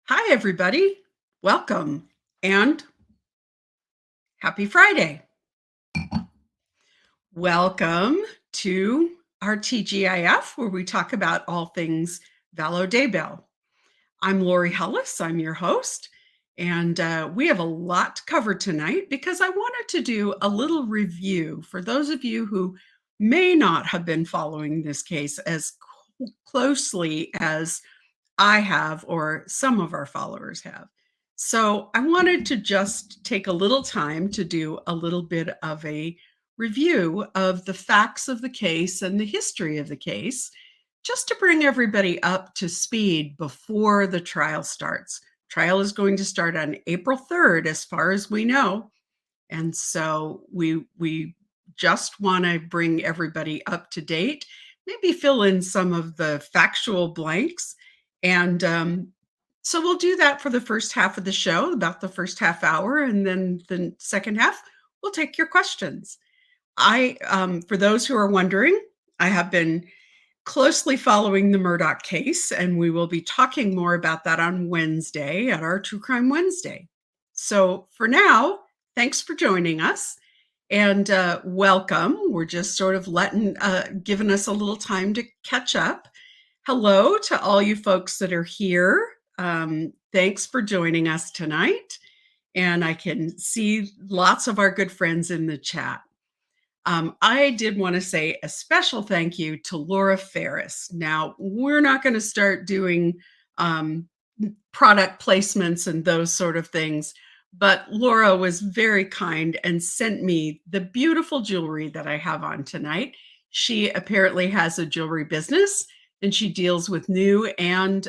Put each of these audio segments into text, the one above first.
Hi, everybody. Welcome and happy Friday. Welcome to our TGIF, where we talk about all things Vallow Daybell. I'm Lori Hellis. I'm your host. And we have a lot to cover tonight because I wanted to do a little review for those of you who may not have been following this case as closely as I have or some of our followers have. So I wanted to just take a little time to do a little bit of a review of the facts of the case and the history of the case, just to bring everybody up to speed before the trial starts. Trial is going to start on April 3rd, as far as we know. And so we just want to bring everybody up to date, maybe fill in some of the factual blanks. And so we'll do that for the first half of the show, about the first half hour. And then the second half, we'll take your questions. For those who are wondering, I have been closely following the Murdaugh case, and we will be talking more about that on Wednesday at our True Crime Wednesday. So for now, thanks for joining us and welcome. We're just sort of giving us a little time to catch up. Hello to all you folks that are here. Thanks for joining us tonight. And I can see lots of our good friends in the chat. I did want to say a special thank you to Laura Ferris. Now, we're not going to start doing product placements and those sort of things, but Laura was very kind and sent me the beautiful jewelry that I have on tonight. She apparently has a jewelry business and she deals with new and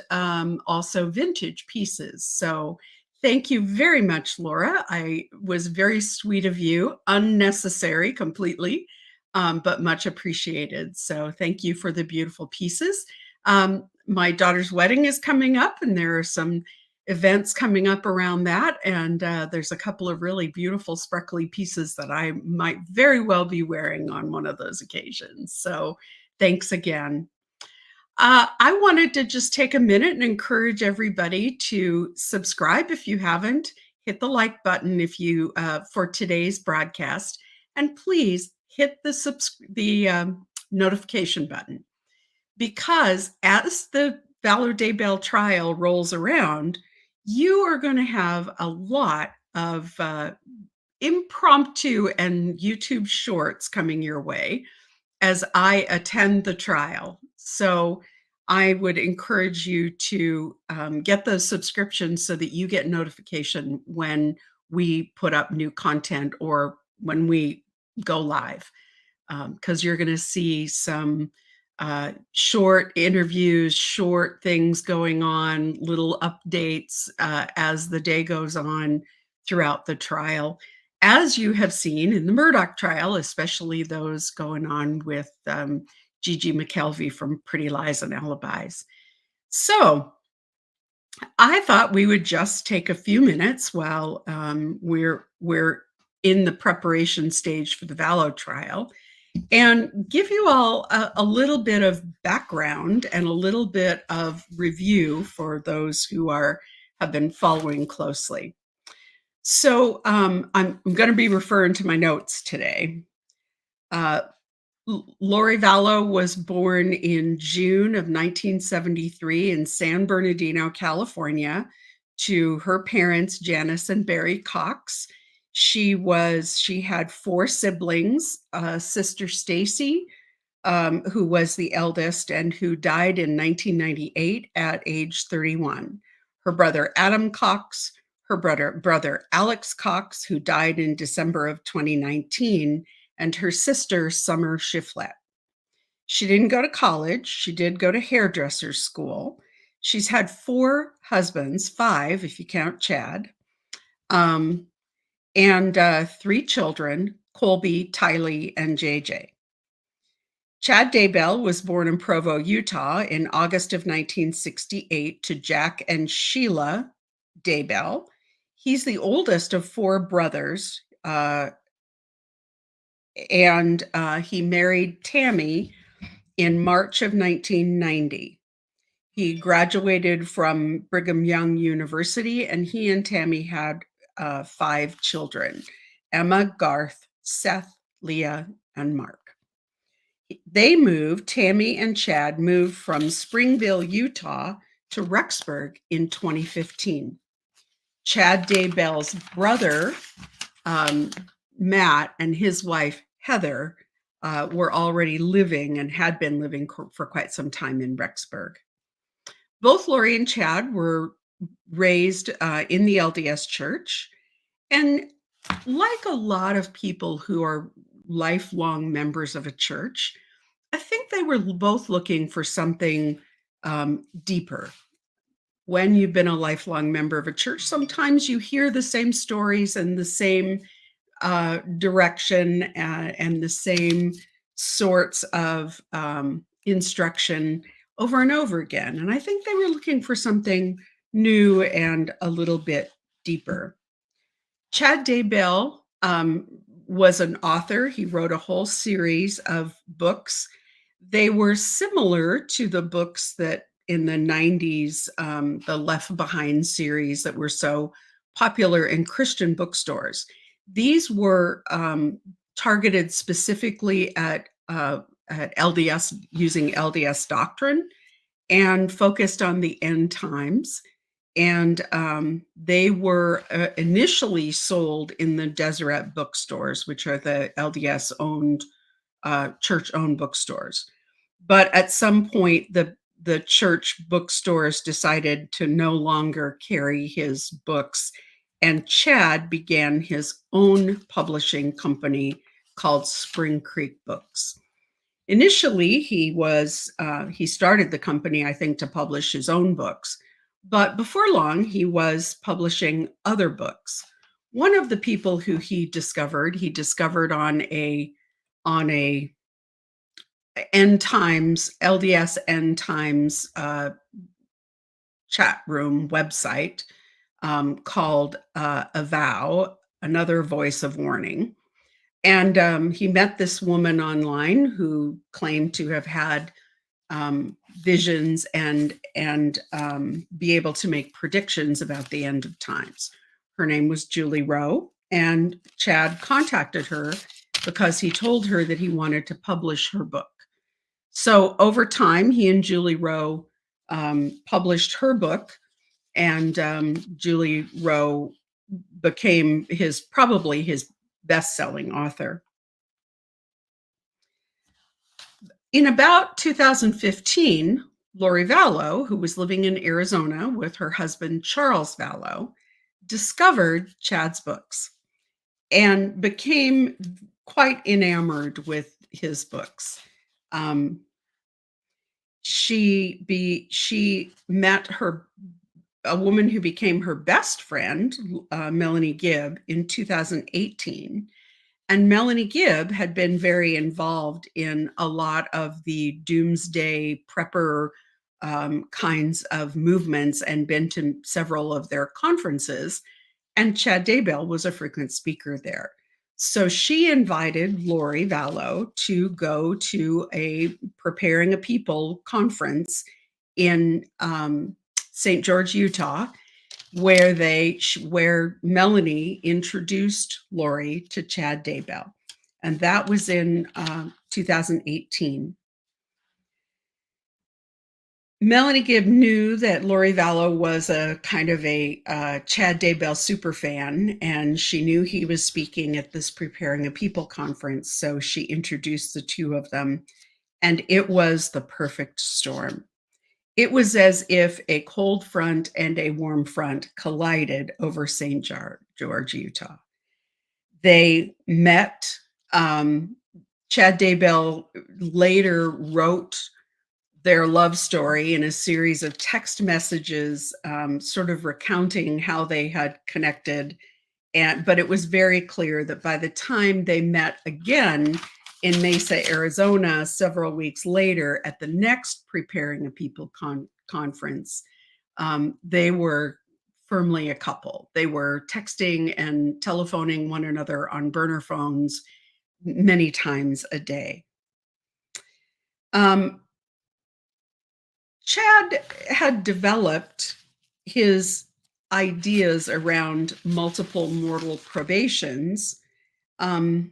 also vintage pieces. So thank you very much, Laura. I was very sweet of you, unnecessary completely, but much appreciated. So thank you for the beautiful pieces. My daughter's wedding is coming up and there are some events coming up around that. And there's a couple of really beautiful sparkly pieces that I might very well be wearing on one of those occasions. So thanks again. I wanted to just take a minute and encourage everybody to subscribe if you haven't. Hit the like button if you for today's broadcast, and please hit the notification button, because as the Vallow Daybell trial rolls around, you are going to have a lot of impromptu and YouTube shorts coming your way as I attend the trial. So I would encourage you to get those subscriptions so that you get notification when we put up new content or when we go live, because you're going to see some short interviews, short things going on, little updates as the day goes on throughout the trial, as you have seen in the Murdaugh trial, especially those going on with Gigi McKelvey from Pretty Lies and Alibis. So I thought we would just take a few minutes while we're in the preparation stage for the Vallow trial and give you all a little bit of background and a little bit of review for those who have been following closely. So I'm going to be referring to my notes today. Lori Vallow was born in June of 1973 in San Bernardino, California, to her parents, Janice and Barry Cox. She had 4 siblings, sister Stacy, who was the eldest and who died in 1998 at age 31. Her brother Adam Cox, her brother Alex Cox, who died in December of 2019, and her sister Summer Shiflett. She didn't go to college. She did go to hairdresser school. She's had 4 husbands, 5 if you count Chad, and 3 children, Colby, Tylee, and JJ. Chad Daybell was born in Provo, Utah in August of 1968 to Jack and Sheila Daybell. He's the oldest of 4 brothers, and he married Tammy in March of 1990. He graduated from Brigham Young University, and he and Tammy had 5 children: Emma, Garth, Seth, Leah, and Mark. Tammy and Chad moved from Springville, Utah to Rexburg in 2015. Chad Daybell's brother, Matt, and his wife, Heather, were already living and had been living for quite some time in Rexburg. Both Lori and Chad were raised in the LDS church. And like a lot of people who are lifelong members of a church, I think they were both looking for something deeper. When you've been a lifelong member of a church, sometimes you hear the same stories and the same direction and the same sorts of instruction over and over again. And I think they were looking for something new and a little bit deeper. Chad Daybell was an author. He wrote a whole series of books. They were similar to the books that in the 90s, the Left Behind series that were so popular in Christian bookstores. These were targeted specifically at LDS, using LDS doctrine, and focused on the end times. And they were initially sold in the Deseret bookstores, which are the LDS owned, church owned bookstores. But at some point, the church bookstores decided to no longer carry his books, and Chad began his own publishing company called Spring Creek Books. Initially, he started the company, I think, to publish his own books. But before long, he was publishing other books. One of the people who he discovered on a end times, LDS end times chat room website called Avow, another voice of warning. And he met this woman online who claimed to have had visions and be able to make predictions about the end of times. Her name was Julie Rowe, and Chad contacted her because he told her that he wanted to publish her book. So over time, he and Julie Rowe published her book, and Julie Rowe became probably his best-selling author. In about 2015, Lori Vallow, who was living in Arizona with her husband, Charles Vallow, discovered Chad's books and became quite enamored with his books. She met a woman who became her best friend, Melanie Gibb, in 2018. And Melanie Gibb had been very involved in a lot of the doomsday prepper kinds of movements and been to several of their conferences. And Chad Daybell was a frequent speaker there. So she invited Lori Vallow to go to a Preparing a People conference in St. George, Utah, where Melanie introduced Lori to Chad Daybell. And that was in 2018. Melanie Gibb knew that Lori Vallow was a kind of a Chad Daybell super fan, and she knew he was speaking at this Preparing a People conference. So she introduced the two of them, and it was the perfect storm. It was as if a cold front and a warm front collided over St. George, Utah. They met. Chad Daybell later wrote their love story in a series of text messages, sort of recounting how they had connected. But it was very clear that by the time they met again in Mesa, Arizona, several weeks later at the next Preparing a People conference, they were firmly a couple. They were texting and telephoning one another on burner phones many times a day. Chad had developed his ideas around multiple mortal probations, um,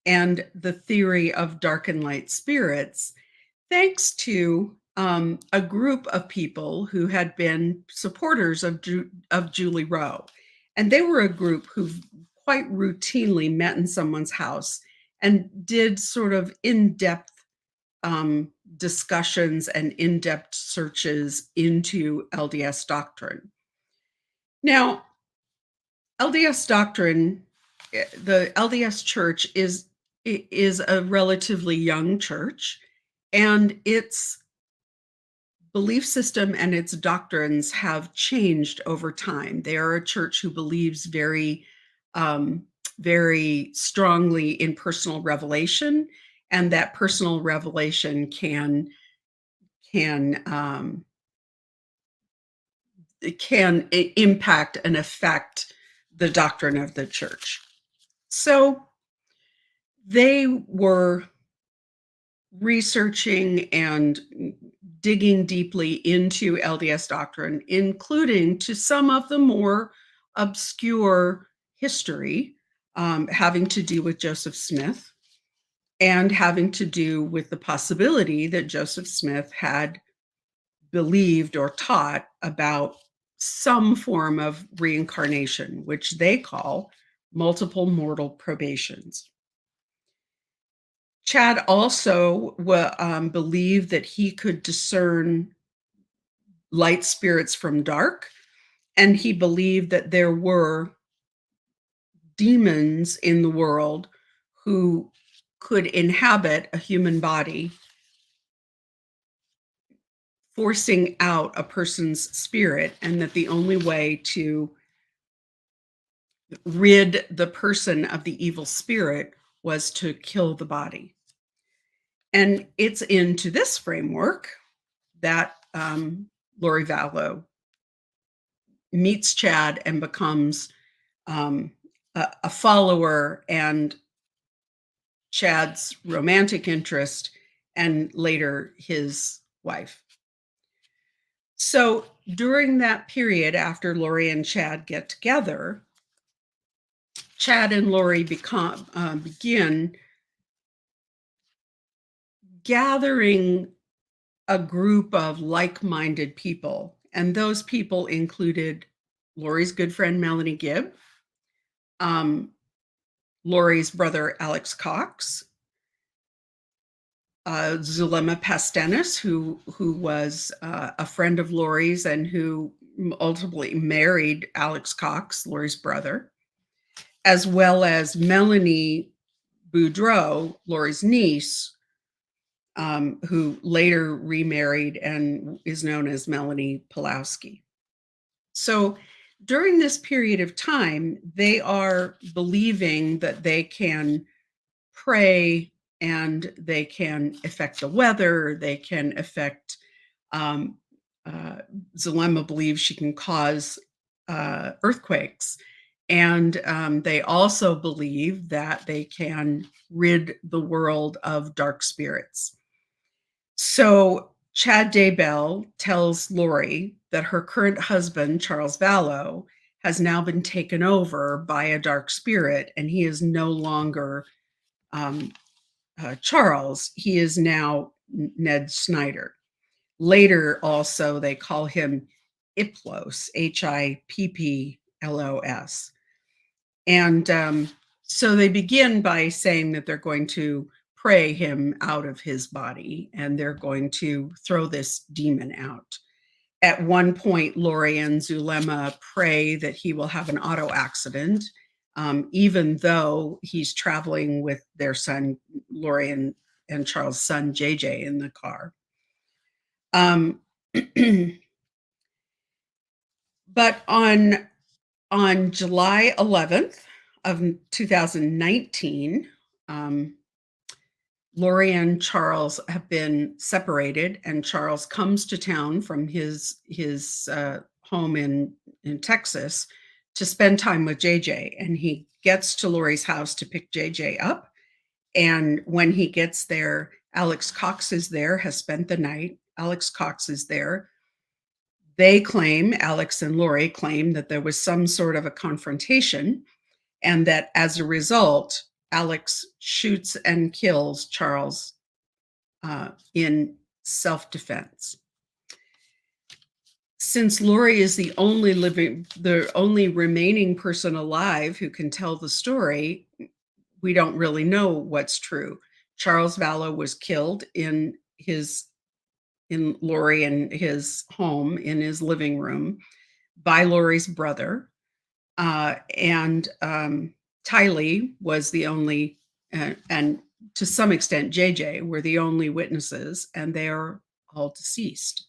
and the theory of dark and light spirits, thanks to a group of people who had been supporters of Julie Rowe. And they were a group who quite routinely met in someone's house and did sort of in-depth discussions and in-depth searches into LDS doctrine. Now, LDS doctrine, the LDS Church is a relatively young church, and its belief system and its doctrines have changed over time. They are a church who believes very strongly in personal revelation, and that personal revelation can impact and affect the doctrine of the church. So they were researching and digging deeply into LDS doctrine, including to some of the more obscure history having to do with Joseph Smith and having to do with the possibility that Joseph Smith had believed or taught about some form of reincarnation, which they call multiple mortal probations. Chad also believed that he could discern light spirits from dark, and he believed that there were demons in the world who could inhabit a human body, forcing out a person's spirit, and that the only way to rid the person of the evil spirit was to kill the body. And it's into this framework that Lori Vallow meets Chad and becomes a follower and Chad's romantic interest, and later his wife. So during that period, after Lori and Chad get together, Chad and Lori begin gathering a group of like-minded people, and those people included Lori's good friend Melanie Gibb, Lori's brother Alex Cox, Zulema Pastenis, who was a friend of Lori's and who ultimately married Alex Cox, Lori's brother, as well as Melanie Boudreau, Lori's niece, who later remarried and is known as Melanie Pulowski. So during this period of time, they are believing that they can pray and they can affect the weather, they can affect, Zulema believes she can cause earthquakes. And they also believe that they can rid the world of dark spirits. So Chad Daybell tells Lori that her current husband, Charles Vallow, has now been taken over by a dark spirit, and he is no longer Charles. He is now Ned Snyder. Later, also, they call him Iplos, Hipplos. And so they begin by saying that they're going to pray him out of his body, and they're going to throw this demon out. At one point, Lori and Zulema pray that he will have an auto accident, even though he's traveling with their son, Lori and Charles' son, JJ, in the car. But on July 11th of 2019, Lori and Charles have been separated, and Charles comes to town from his home in Texas to spend time with JJ. And he gets to Lori's house to pick JJ up. And when he gets there, Alex Cox is there, has spent the night. Alex Cox is there. They claim, Alex and Lori claim, that there was some sort of a confrontation, and that as a result, Alex shoots and kills Charles in self-defense. Since Lori is the only remaining person alive who can tell the story, we don't really know what's true. Charles Vallow was killed in Lori and his home in his living room by Lori's brother. And Tylee was the only, and to some extent, JJ were the only witnesses, and they are all deceased.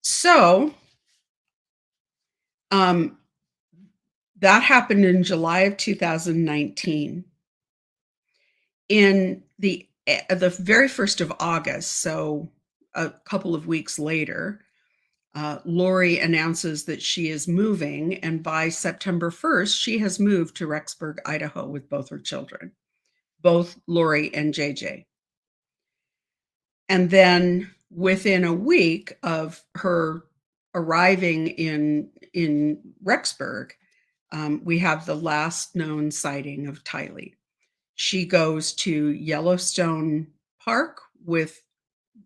So that happened in July of 2019. In the very 1st of August, so a couple of weeks later, Lori announces that she is moving, and by September 1st, she has moved to Rexburg, Idaho with both her children, both Lori and JJ. And then within a week of her arriving in Rexburg, we have the last known sighting of Tylee. She goes to Yellowstone Park with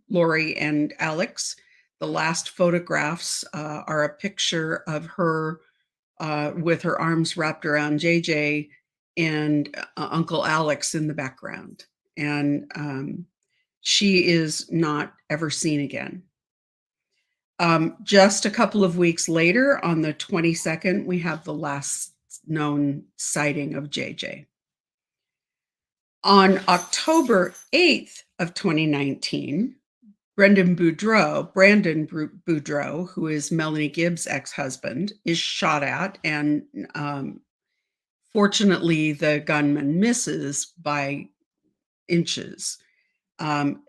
Lori and Alex. The last photographs are a picture of her with her arms wrapped around JJ and Uncle Alex in the background. And she is not ever seen again. Just a couple of weeks later, on the 22nd, we have the last known sighting of JJ. On October 8th of 2019, Brandon Boudreau, who is Melanie Gibbs' ex-husband, is shot at, and fortunately, the gunman misses by inches. Brandon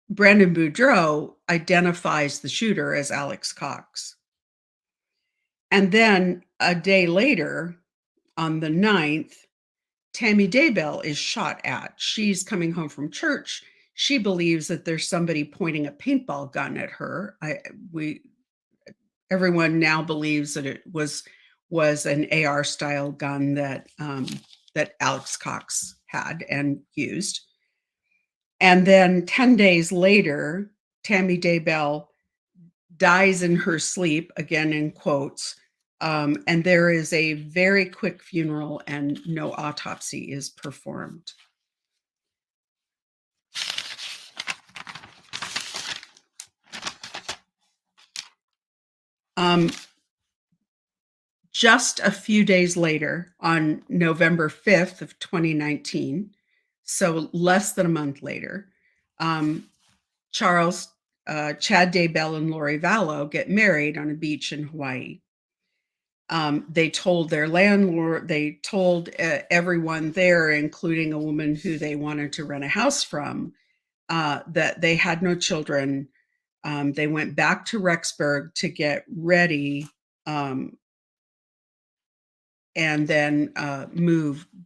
Boudreau identifies the shooter as Alex Cox. And then a day later, on the 9th, Tammy Daybell is shot at. She's coming home from church. She believes that there's somebody pointing a paintball gun at her. Everyone now believes that it was an AR style gun that Alex Cox had and used. And then 10 days later, Tammy Daybell dies in her sleep, again in quotes, and there is a very quick funeral and no autopsy is performed. Just a few days later, on November 5th of 2019, so less than a month later, Chad Daybell and Lori Vallow get married on a beach in Hawaii. They told their landlord, they told everyone there, including a woman who they wanted to rent a house from, that they had no children. They went back to Rexburg to get ready, and then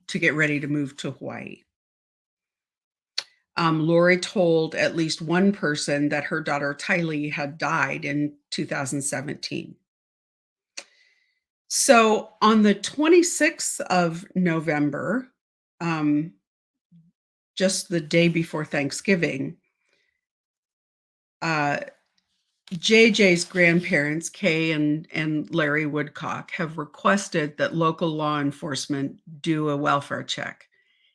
get ready to move to Hawaii. Lori told at least one person that her daughter Tylee had died in 2017. So on the 26th of November, just the day before Thanksgiving, JJ's grandparents, Kay and Larry Woodcock, have requested that local law enforcement do a welfare check.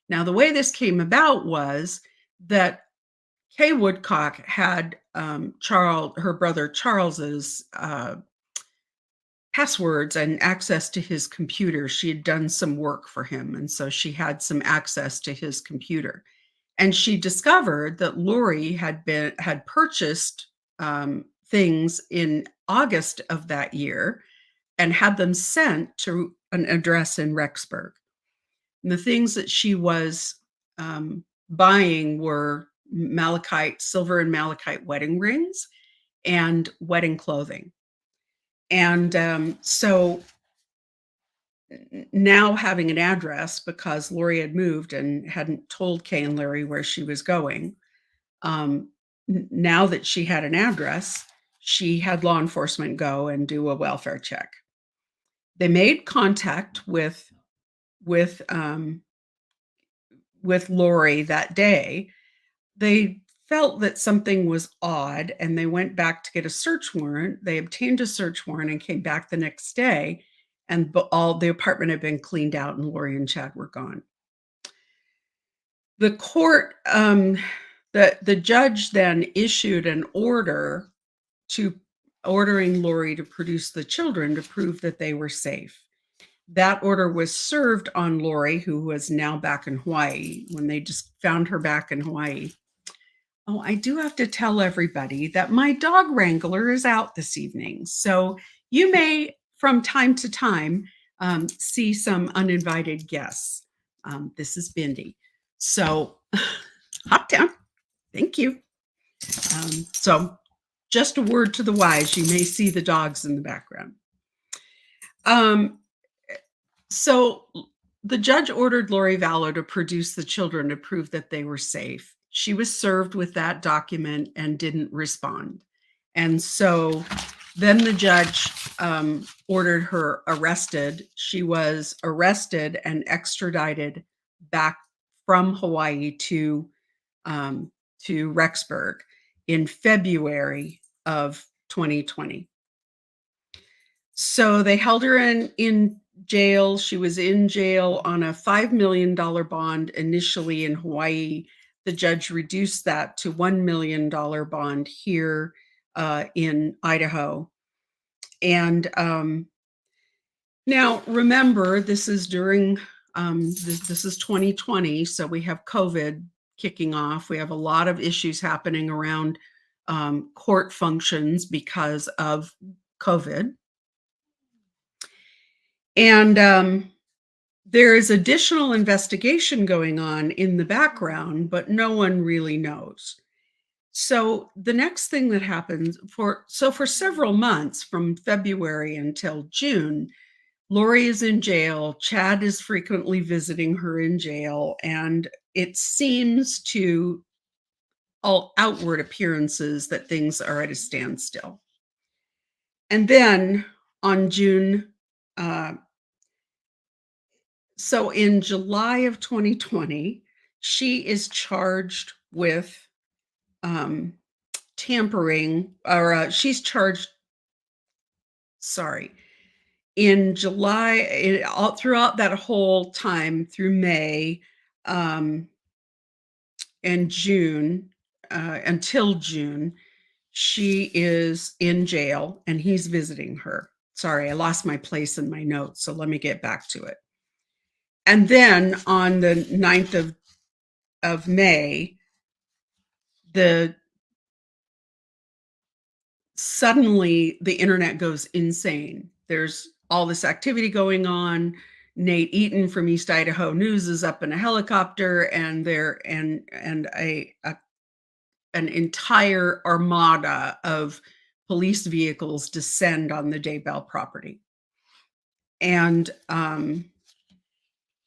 Now, the way this came about was that Kay Woodcock had her brother Charles's passwords and access to his computer. She had done some work for him, and so she had some access to his computer. And she discovered that Lori had purchased things in August of that year and had them sent to an address in Rexburg. And the things that she was buying were silver and malachite wedding rings and wedding clothing. And so now having an address, because Lori had moved and hadn't told Kay and Larry where she was going, now that she had an address, she had law enforcement go and do a welfare check. They made contact with, um, with Lori that day. They felt that something was odd and they went back to get a search warrant. They obtained a search warrant and came back the next day, and all the apartment had been cleaned out and Lori and Chad were gone. The court, the judge then issued an order to ordering Lori to produce the children to prove that they were safe. That order was served on Lori, who was now back in Hawaii, when they just found her back in Hawaii. Oh, I do have to tell everybody that my dog wrangler is out this evening. So you may, from time to time, see some uninvited guests. This is Bindi. So hop down. Thank you. So just a word to the wise, you may see the dogs in the background. So the judge ordered Lori Vallow to produce the children to prove that they were safe. She was served with that document and didn't respond. And so then the judge ordered her arrested. She was arrested and extradited back from Hawaii to Rexburg in February of 2020. So they held her in jail. She was in jail on a $5 million bond initially in Hawaii. The judge reduced that to $1 million bond here in Idaho. And now remember, this is during, this is 2020, so we have COVID kicking off. We have a lot of issues happening around court functions because of COVID. And there is additional investigation going on in the background, but no one really knows. So the next thing that happens for several months, from February until June, Lori is in jail. Chad is frequently visiting her in jail, and it seems to all outward appearances that things are at a standstill. And then on June, so in July of 2020, she is charged with tampering, or she's charged, sorry, in July, all throughout that whole time through May and June, until June, she is in jail and he's visiting her. Sorry, I lost my place in my notes, so let me get back to it. And then on the 9th of May, suddenly the internet goes insane. There's all this activity going on. Nate Eaton from East Idaho News is up in a helicopter, and an entire armada of police vehicles descend on the Daybell property. And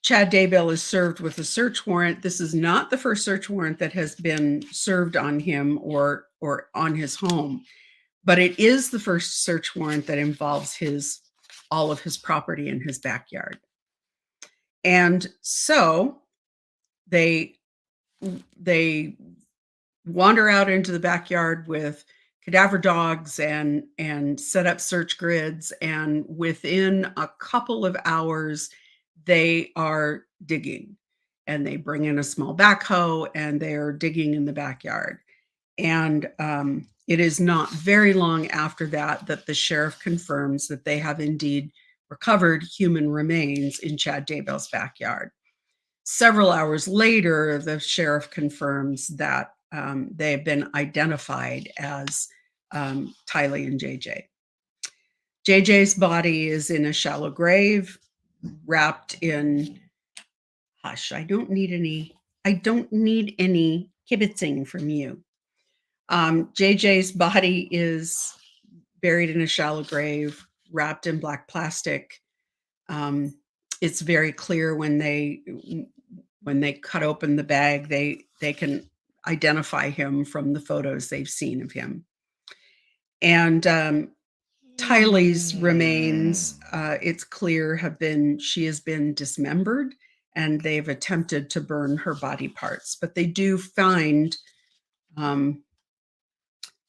Chad Daybell is served with a search warrant. This is not the first search warrant that has been served on him or on his home, but it is the first search warrant that involves all of his property in his backyard. And so they wander out into the backyard with cadaver dogs and set up search grids, and within a couple of hours they are digging, and they bring in a small backhoe and they're digging in the backyard. And it is not very long after that the sheriff confirms that they have indeed recovered human remains in Chad Daybell's backyard. Several hours later, the sheriff confirms that they have been identified as Tylee and JJ. JJ's body is in a shallow grave, wrapped in, hush, I don't need any kibitzing from you. JJ's body is buried in a shallow grave, wrapped in black plastic. It's very clear when they cut open the bag, they can identify him from the photos they've seen of him. And Tylee's remains, it's clear, she has been dismembered, and they've attempted to burn her body parts, but they do find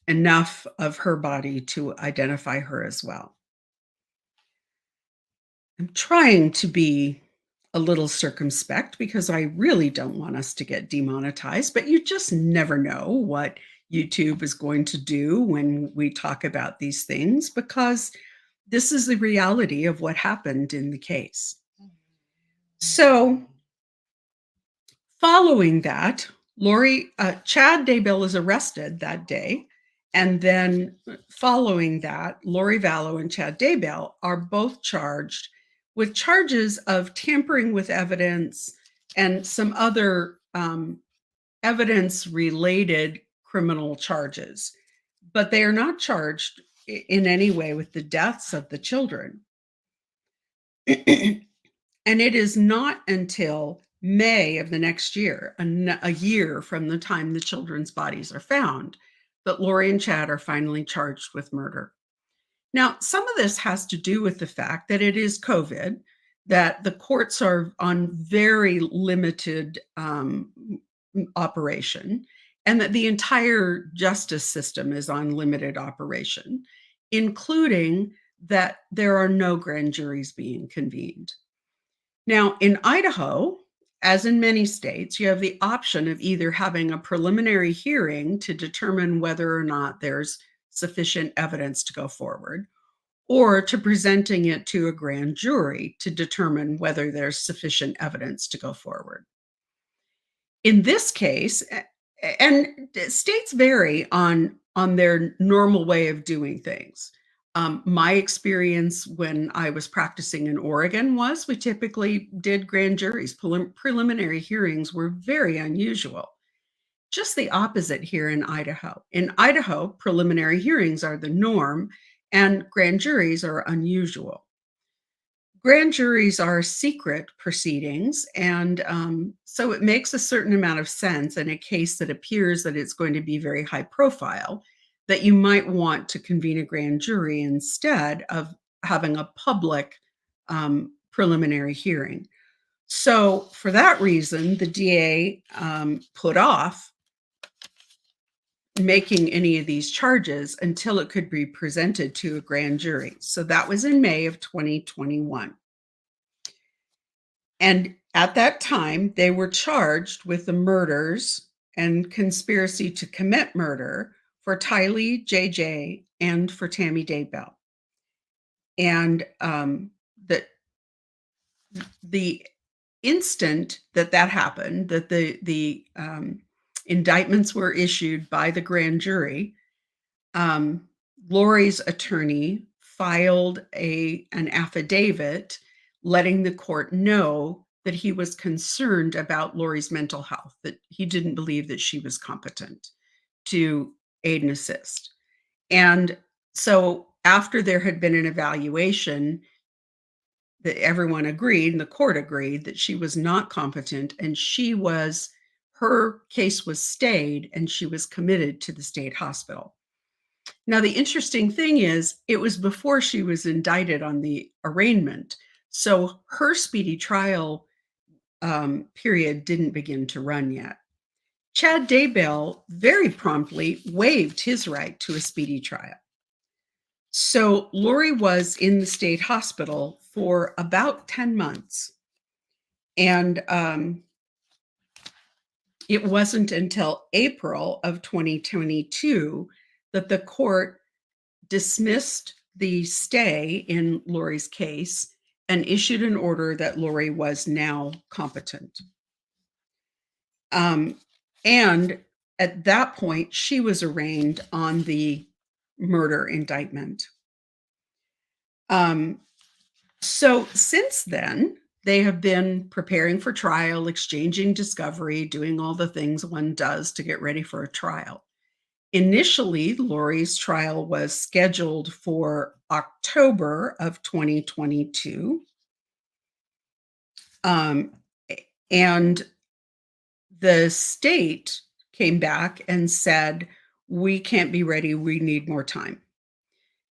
enough of her body to identify her as well. I'm trying to be a little circumspect because I really don't want us to get demonetized, but you just never know what YouTube is going to do when we talk about these things, because this is the reality of what happened in the case. So following that, Chad Daybell is arrested that day. And then following that, Lori Vallow and Chad Daybell are both charged with charges of tampering with evidence and some other evidence-related criminal charges. But they are not charged in any way with the deaths of the children. And it is not until May of the next year, a year from the time the children's bodies are found, that Lori and Chad are finally charged with murder. Now, some of this has to do with the fact that it is COVID, that the courts are on very limited operation, and that the entire justice system is on limited operation, including that there are no grand juries being convened. Now, in Idaho, as in many states, you have the option of either having a preliminary hearing to determine whether or not there's sufficient evidence to go forward, or to presenting it to a grand jury to determine whether there's sufficient evidence to go forward. In this case, and states vary on their normal way of doing things. My experience when I was practicing in Oregon was we typically did grand juries. Preliminary hearings were very unusual. Just the opposite here in Idaho. In Idaho, preliminary hearings are the norm, and grand juries are unusual. Grand juries are secret proceedings, and so it makes a certain amount of sense in a case that appears that it's going to be very high profile, that you might want to convene a grand jury instead of having a public preliminary hearing. So for that reason, the DA put off making any of these charges until it could be presented to a grand jury. So that was in May of 2021. And at that time, they were charged with the murders and conspiracy to commit murder for Tylee, JJ, and for Tammy Daybell. And the instant that happened, that the indictments were issued by the grand jury, Lori's attorney filed an affidavit letting the court know that he was concerned about Lori's mental health, that he didn't believe that she was competent to aid and assist. And so after there had been an evaluation, that everyone agreed, and the court agreed, that she was not competent, and her case was stayed, and she was committed to the state hospital. Now, the interesting thing is, it was before she was indicted on the arraignment, so her speedy trial period didn't begin to run yet. Chad Daybell very promptly waived his right to a speedy trial. So Lori was in the state hospital for about 10 months. And it wasn't until April of 2022 that the court dismissed the stay in Lori's case and issued an order that Lori was now competent. And at that point, she was arraigned on the murder indictment. So since then, they have been preparing for trial, exchanging discovery, doing all the things one does to get ready for a trial. Initially, Lori's trial was scheduled for October of 2022. And the state came back and said, "We can't be ready. We need more time."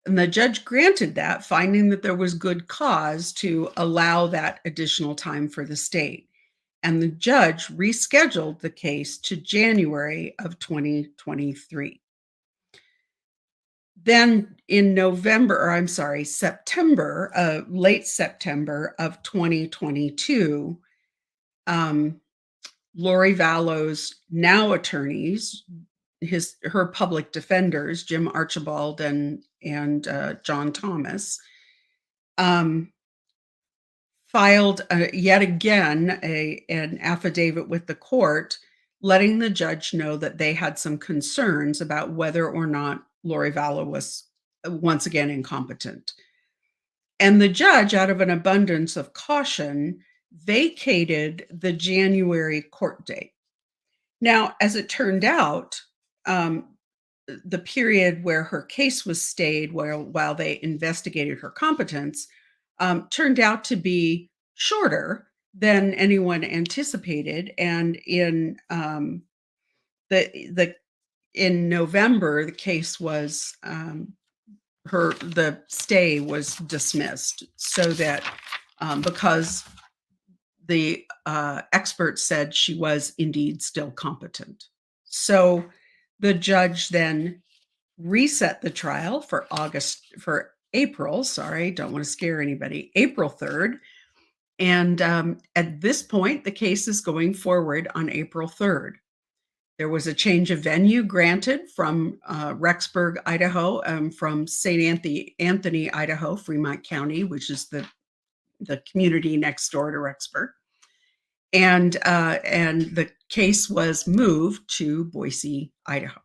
And the judge granted that, finding that there was good cause to allow that additional time for the state. And the judge rescheduled the case to January of 2023. Then in September, late September of 2022, Lori Vallow's now attorneys, her public defenders, Jim Archibald and John Thomas, filed yet again an affidavit with the court, letting the judge know that they had some concerns about whether or not Lori Vallow was once again incompetent. And the judge, out of an abundance of caution, vacated the January court date. Now, as it turned out, the period where her case was stayed while they investigated her competence turned out to be shorter than anyone anticipated. And in in November, the case was the stay was dismissed, so that because the expert said she was indeed still competent. So the judge then reset the trial for April, don't want to scare anybody, April 3rd. And at this point, the case is going forward on April 3rd. There was a change of venue granted from Rexburg, Idaho, from St. Anthony, Idaho, Fremont County, which is the community next door to Rexburg. And the case was moved to Boyce, Idaho.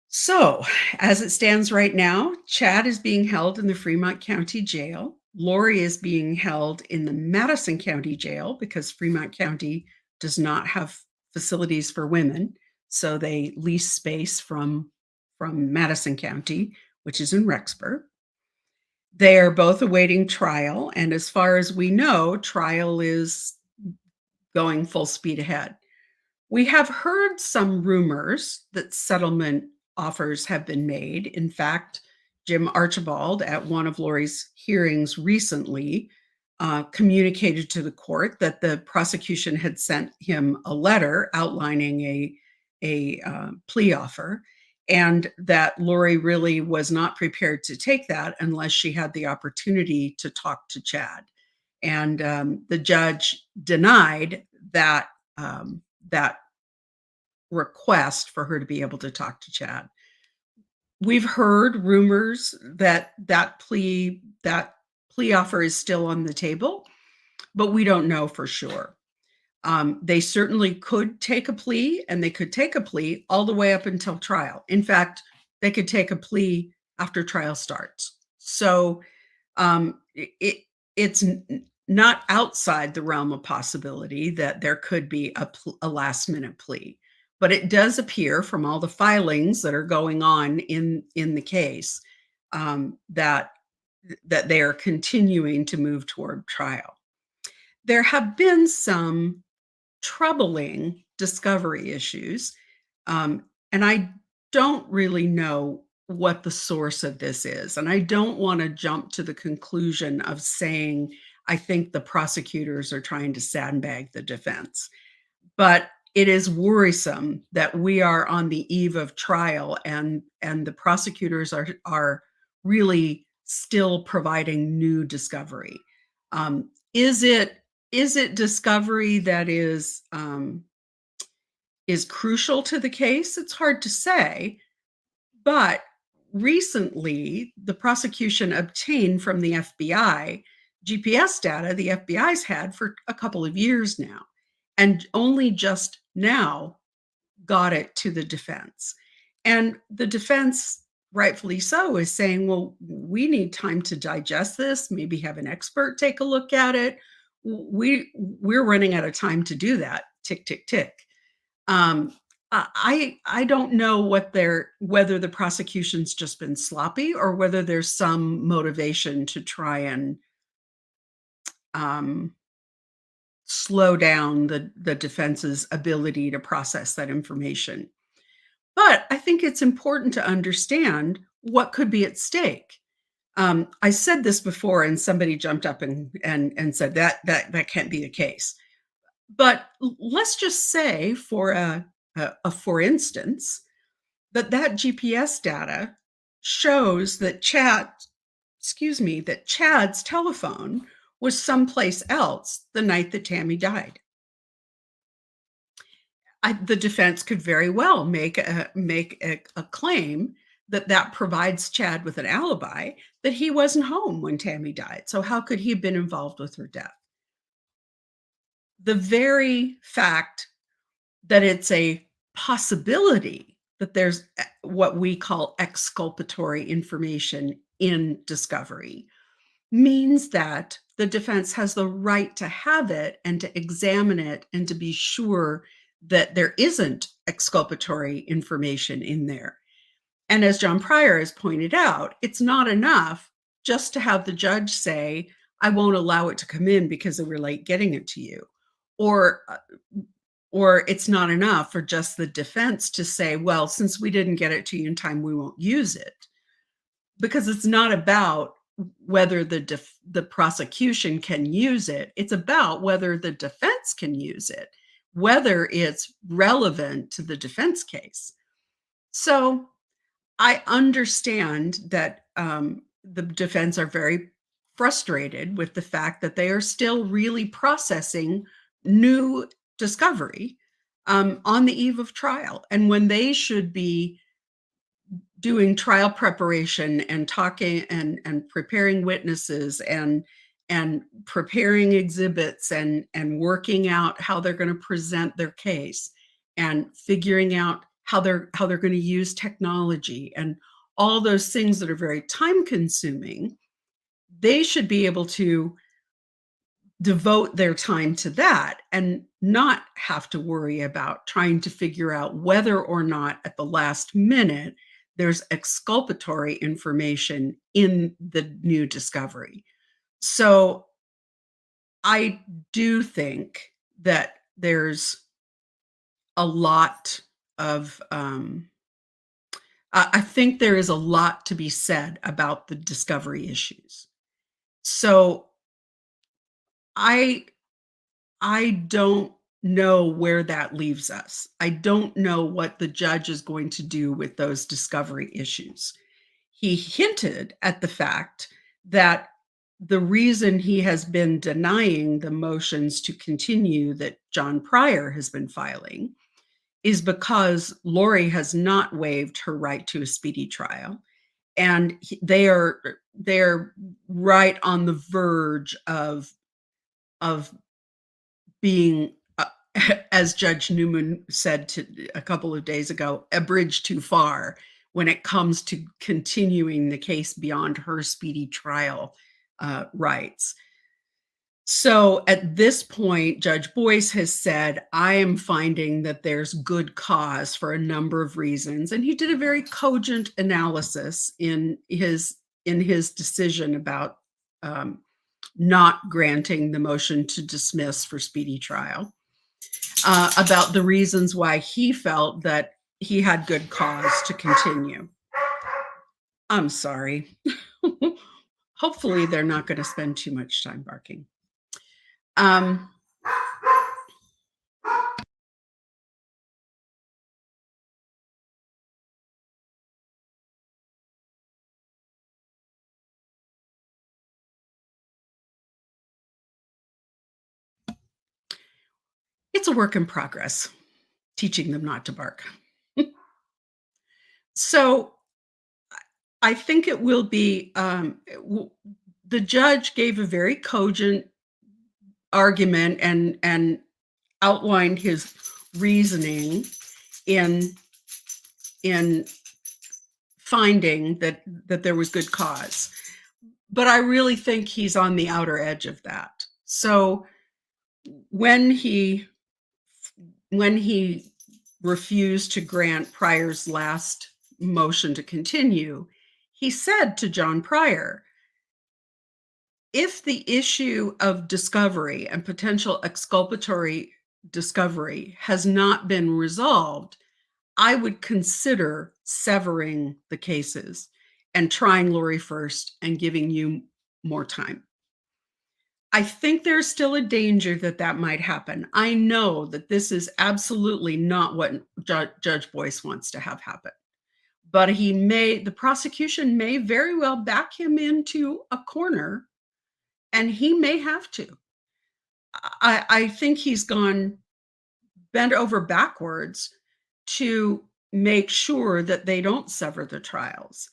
So, as it stands right now, Chad is being held in the Fremont County Jail. Lori is being held in the Madison County Jail because Fremont County does not have facilities for women, so they lease space from Madison County, which is in Rexburg. They are both awaiting trial, and as far as we know, trial is going full speed ahead. We have heard some rumors that settlement offers have been made. In fact, Jim Archibald, at one of Lori's hearings recently, communicated to the court that the prosecution had sent him a letter outlining a plea offer, and that Lori really was not prepared to take that unless she had the opportunity to talk to Chad. And the judge denied that request for her to be able to talk to Chad. We've heard rumors that plea offer is still on the table, but we don't know for sure. They certainly could take a plea, and they could take a plea all the way up until trial. In fact, they could take a plea after trial starts. So it's not outside the realm of possibility that there could be a last-minute plea. But it does appear from all the filings that are going on in the case that they are continuing to move toward trial. There have been some troubling discovery issues, and I don't really know what the source of this is. And I don't want to jump to the conclusion of saying, I think the prosecutors are trying to sandbag the defense. But it is worrisome that we are on the eve of trial, and the prosecutors are really still providing new discovery. Is it discovery that is crucial to the case? It's hard to say, but recently the prosecution obtained from the FBI GPS data the FBI's had for a couple of years now, and only just now got it to the defense. And the defense, rightfully so, is saying, well, we need time to digest this, maybe have an expert take a look at it. We're running out of time to do that. Tick, tick, tick. I don't know whether the prosecution's just been sloppy or whether there's some motivation to try and slow down the defense's ability to process that information. But I think it's important to understand what could be at stake. I said this before, and somebody jumped up and said that can't be the case. But let's just say, for for instance, that GPS data shows that that Chad's telephone was someplace else the night that Tammy died. The defense could very well make a claim that provides Chad with an alibi, that he wasn't home when Tammy died. So how could he have been involved with her death? The very fact that it's a possibility that there's what we call exculpatory information in discovery means that the defense has the right to have it and to examine it and to be sure that there isn't exculpatory information in there. And as John Pryor has pointed out, it's not enough just to have the judge say, I won't allow it to come in because they were late getting it to you. Or it's not enough for just the defense to say, well, since we didn't get it to you in time, we won't use it. Because it's not about whether the prosecution can use it. It's about whether the defense can use it, whether it's relevant to the defense case. So I understand that the defense are very frustrated with the fact that they are still really processing new discovery on the eve of trial. And when they should be doing trial preparation and talking and preparing witnesses and preparing exhibits and working out how they're going to present their case and figuring out how they're going to use technology and all those things that are very time consuming, they should be able to devote their time to that and not have to worry about trying to figure out whether or not at the last minute there's exculpatory information in the new discovery. So I do think that there's a lot of, I think there is a lot to be said about the discovery issues. So I don't know where that leaves us. I don't know what the judge is going to do with those discovery issues. He hinted at the fact that the reason he has been denying the motions to continue that John Pryor has been filing is because Lori has not waived her right to a speedy trial. And they're right on the verge of being, as Judge Newman said a couple of days ago, a bridge too far when it comes to continuing the case beyond her speedy trial rights. So at this point, Judge Boyce has said, I am finding that there's good cause for a number of reasons. And he did a very cogent analysis in his decision about not granting the motion to dismiss for speedy trial, about the reasons why he felt that he had good cause to continue. I'm sorry. Hopefully they're not going to spend too much time barking. It's a work in progress, teaching them not to bark. So I think it will be, the judge gave a very cogent argument and outlined his reasoning in finding that there was good cause. But I really think he's on the outer edge of that. So when he refused to grant Pryor's last motion to continue, he said to John Pryor, if the issue of discovery and potential exculpatory discovery has not been resolved, I would consider severing the cases and trying Lori first and giving you more time. I think there's still a danger that that might happen. I know that this is absolutely not what Judge Boyce wants to have happen, but the prosecution may very well back him into a corner, and he may have to. I think he's gone bent over backwards to make sure that they don't sever the trials.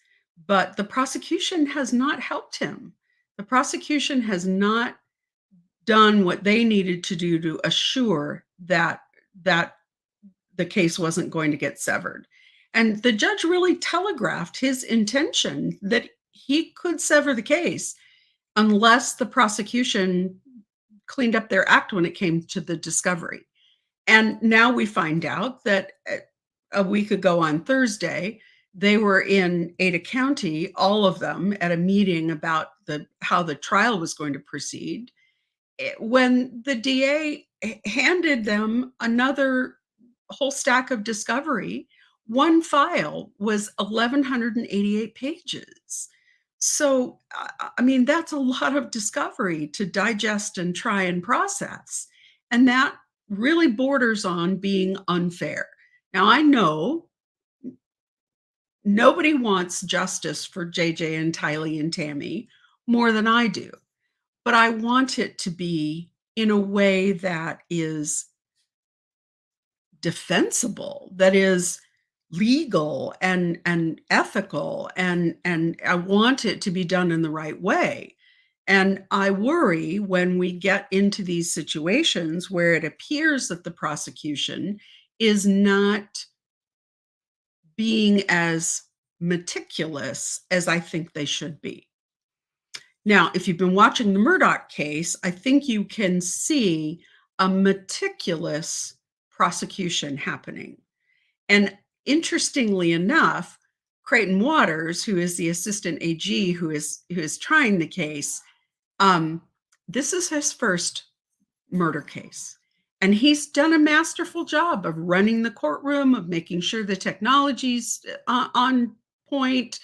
But the prosecution has not helped him. The prosecution has not done what they needed to do to assure that the case wasn't going to get severed. And the judge really telegraphed his intention that he could sever the case unless the prosecution cleaned up their act when it came to the discovery. And now we find out that a week ago on Thursday, they were in Ada County, all of them, at a meeting about how the trial was going to proceed. When the DA handed them another whole stack of discovery, one file was 1,188 pages. So, I mean, that's a lot of discovery to digest and try and process. And that really borders on being unfair. Now, I know nobody wants justice for JJ and Tylee and Tammy more than I do, but I want it to be in a way that is defensible, that is legal and ethical, and I want it to be done in the right way. And I worry when we get into these situations where it appears that the prosecution is not being as meticulous as I think they should be. Now, if you've been watching the Murdaugh case, I think you can see a meticulous prosecution happening. And interestingly enough, Creighton Waters, who is the assistant AG who is trying the case, this is his first murder case. And he's done a masterful job of running the courtroom, of making sure the technology's on point,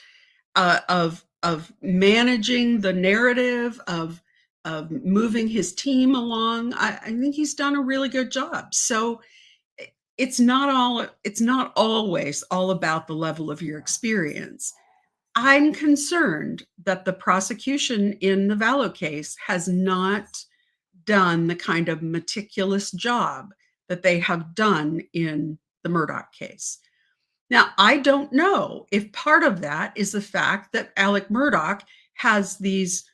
of managing the narrative, of moving his team along. I think he's done a really good job. So it's not always all about the level of your experience. I'm concerned that the prosecution in the Vallow case has not done the kind of meticulous job that they have done in the Murdaugh case. Now, I don't know if part of that is the fact that Alec Murdaugh has these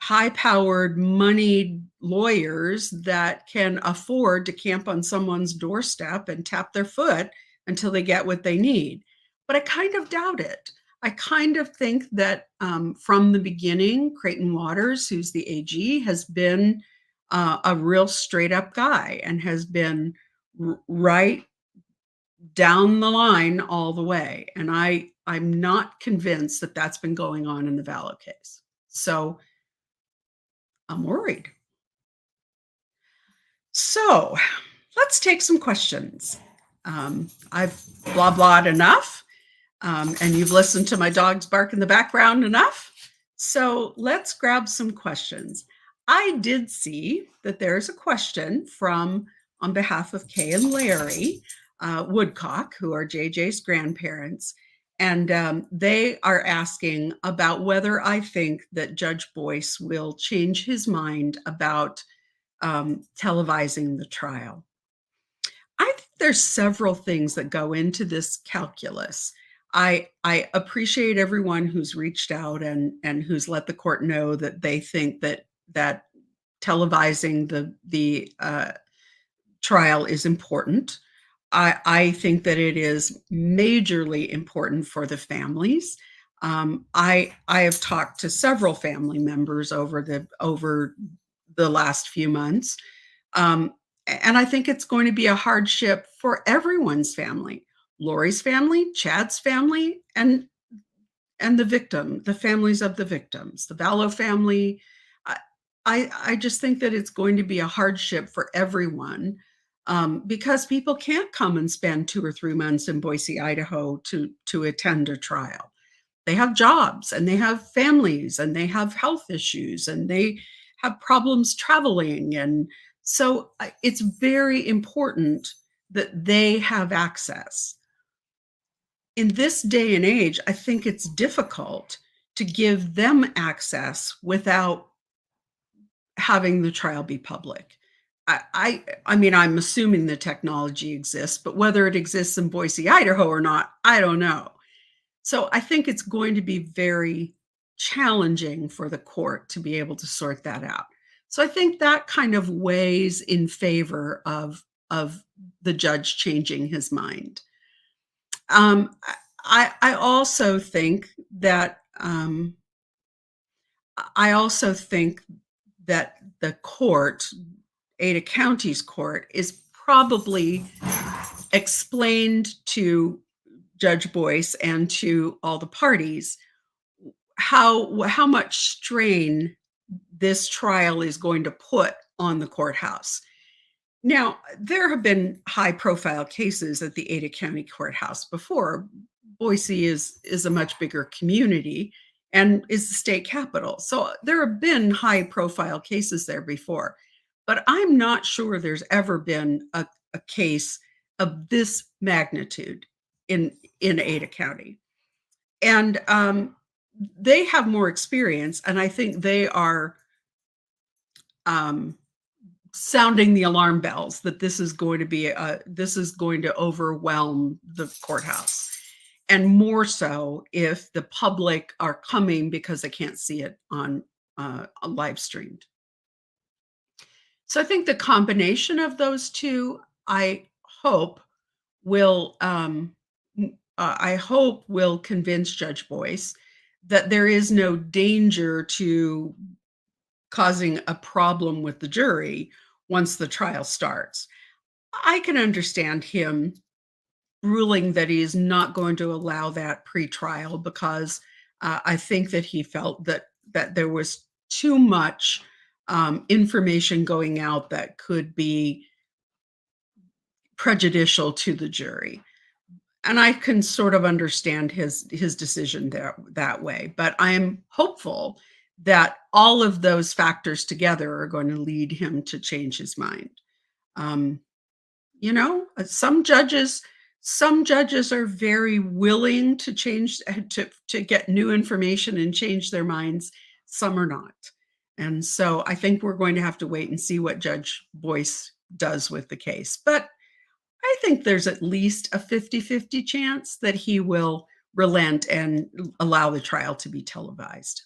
high-powered, moneyed lawyers that can afford to camp on someone's doorstep and tap their foot until they get what they need. But I kind of doubt it. I kind of think that from the beginning, Creighton Waters, who's the AG, has been a real straight-up guy and has been right down the line all the way. And I'm not convinced that that's been going on in the Vallow case. So I'm worried. So let's take some questions. I've blah blahed enough, and you've listened to my dogs bark in the background enough. So let's grab some questions. I did see that there's a question on behalf of Kay and Larry Woodcock, who are JJ's grandparents. And they are asking about whether I think that Judge Boyce will change his mind about televising the trial. I think there's several things that go into this calculus. I appreciate everyone who's reached out and who's let the court know that they think that televising the trial is important. I think that it is majorly important for the families. I have talked to several family members over the last few months, and I think it's going to be a hardship for everyone's family: Lori's family, Chad's family, and the families of the victims, the Vallow family. I just think that it's going to be a hardship for everyone, because people can't come and spend 2 or 3 months in Boise, Idaho to attend a trial. They have jobs, and they have families, and they have health issues, and they have problems traveling, and so, it's very important that they have access. In this day and age, I think it's difficult to give them access without having the trial be public. I mean, I'm assuming the technology exists, but whether it exists in Boise, Idaho or not, I don't know. So I think it's going to be very challenging for the court to be able to sort that out. So I think that kind of weighs in favor of the judge changing his mind. I also think that I also think that the court, Ada County's court, is probably explained to Judge Boyce and to all the parties how much strain this trial is going to put on the courthouse. Now, there have been high-profile cases at the Ada County Courthouse before. Boise is a much bigger community and is the state capital. So there have been high-profile cases there before, but I'm not sure there's ever been a case of this magnitude in Ada County. And, they have more experience, and I think they are, um sounding the alarm bells that this is going to overwhelm the courthouse, and more so if the public are coming because they can't see it on live streamed. So I think the combination of those two, hope will I hope will convince Judge Boyce that there is no danger to causing a problem with the jury once the trial starts. I can understand him ruling that he is not going to allow that pretrial because I think that he felt that there was too much information going out that could be prejudicial to the jury. And I can sort of understand his decision there that way, but I am hopeful that all of those factors together are going to lead him to change his mind. Um, some judges are very willing to change to get new information and change their minds. Some are not. And so I think we're going to have to wait and see what Judge Boyce does with the case. But I think there's at least a 50-50 chance that he will relent and allow the trial to be televised.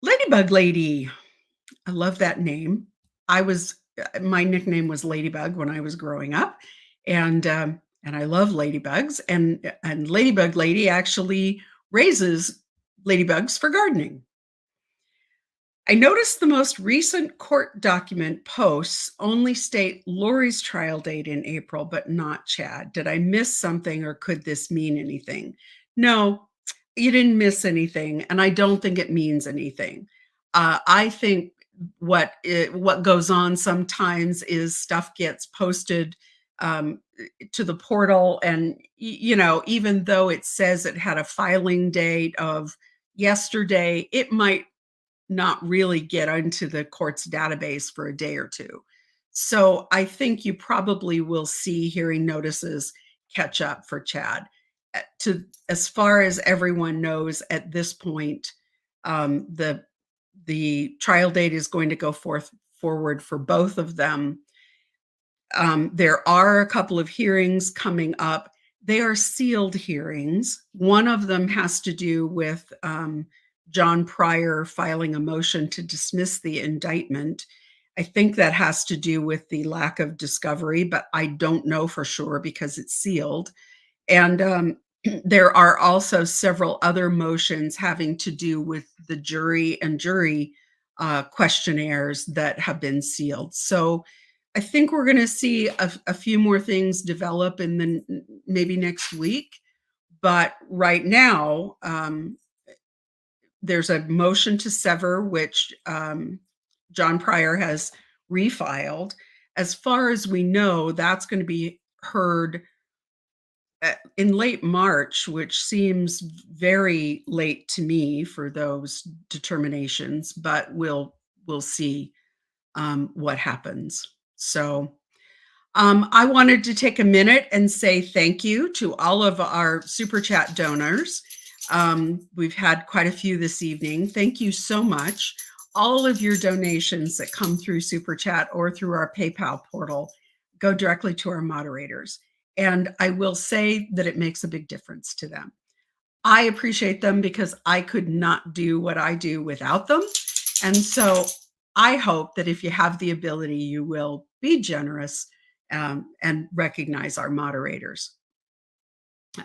Ladybug Lady. I love that name. My nickname was Ladybug when I was growing up, and I love ladybugs, and Ladybug Lady actually raises ladybugs for gardening. I noticed the most recent court document posts only state Lori's trial date in April, but not Chad. Did I miss something, or could this mean anything? No, you didn't miss anything, and I don't think it means anything. I think what goes on sometimes is stuff gets posted to the portal, and even though it says it had a filing date of yesterday, it might not really get into the court's database for a day or two. So I think you probably will see hearing notices catch up for Chad. As far as everyone knows at this point, the trial date is going to go forward for both of them. There are a couple of hearings coming up. They are sealed hearings. One of them has to do with John Pryor filing a motion to dismiss the indictment. I think that has to do with the lack of discovery, but I don't know for sure because it's sealed. And there are also several other motions having to do with the jury and jury questionnaires that have been sealed. So I think we're going to see a few more things develop in maybe next week. But right now, there's a motion to sever, which John Pryor has refiled. As far as we know, that's going to be heard in late March, which seems very late to me for those determinations, but we'll see what happens. So I wanted to take a minute and say thank you to all of our Super Chat donors. We've had quite a few this evening. Thank you so much. All of your donations that come through Super Chat or through our PayPal portal go directly to our moderators. And I will say that it makes a big difference to them. I appreciate them because I could not do what I do without them. And so I hope that if you have the ability, you will be generous and recognize our moderators.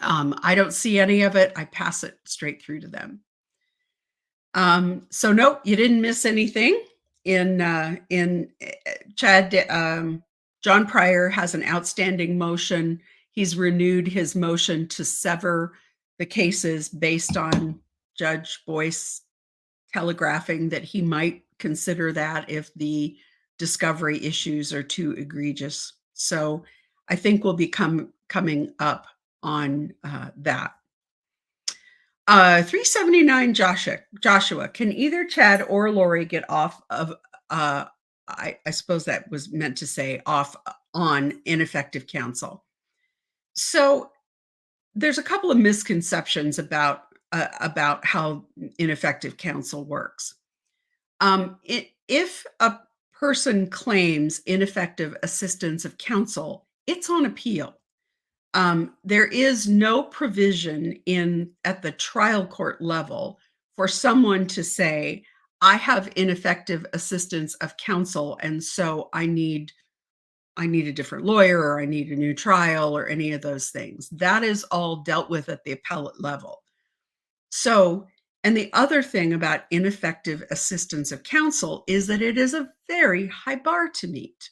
I don't see any of it. I pass it straight through to them. So nope, you didn't miss anything. In Chad, John Pryor has an outstanding motion. He's renewed his motion to sever the cases based on Judge Boyce telegraphing that he might consider that if the discovery issues are too egregious. So I think we'll be coming up on that. 379 Joshua, can either Chad or Lori get off of, I suppose that was meant to say off on ineffective counsel. So there's a couple of misconceptions about how ineffective counsel works. If a person claims ineffective assistance of counsel, it's on appeal. There is no provision at the trial court level for someone to say, I have ineffective assistance of counsel, and so I need a different lawyer, or I need a new trial, or any of those things. That is all dealt with at the appellate level. So, and the other thing about ineffective assistance of counsel is that it is a very high bar to meet,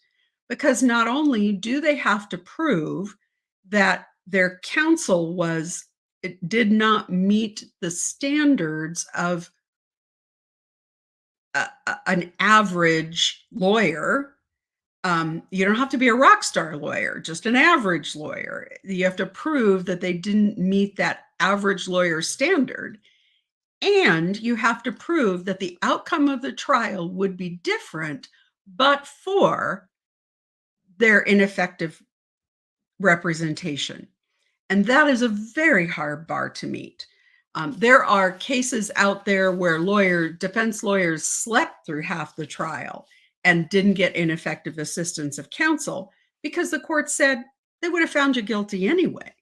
because not only do they have to prove that their counsel did not meet the standards of an average lawyer. You don't have to be a rock star lawyer, just an average lawyer. You have to prove that they didn't meet that average lawyer standard. And you have to prove that the outcome of the trial would be different, but for their ineffective representation. And that is a very hard bar to meet. There are cases out there where defense lawyers slept through half the trial and didn't get ineffective assistance of counsel because the court said they would have found you guilty anyway.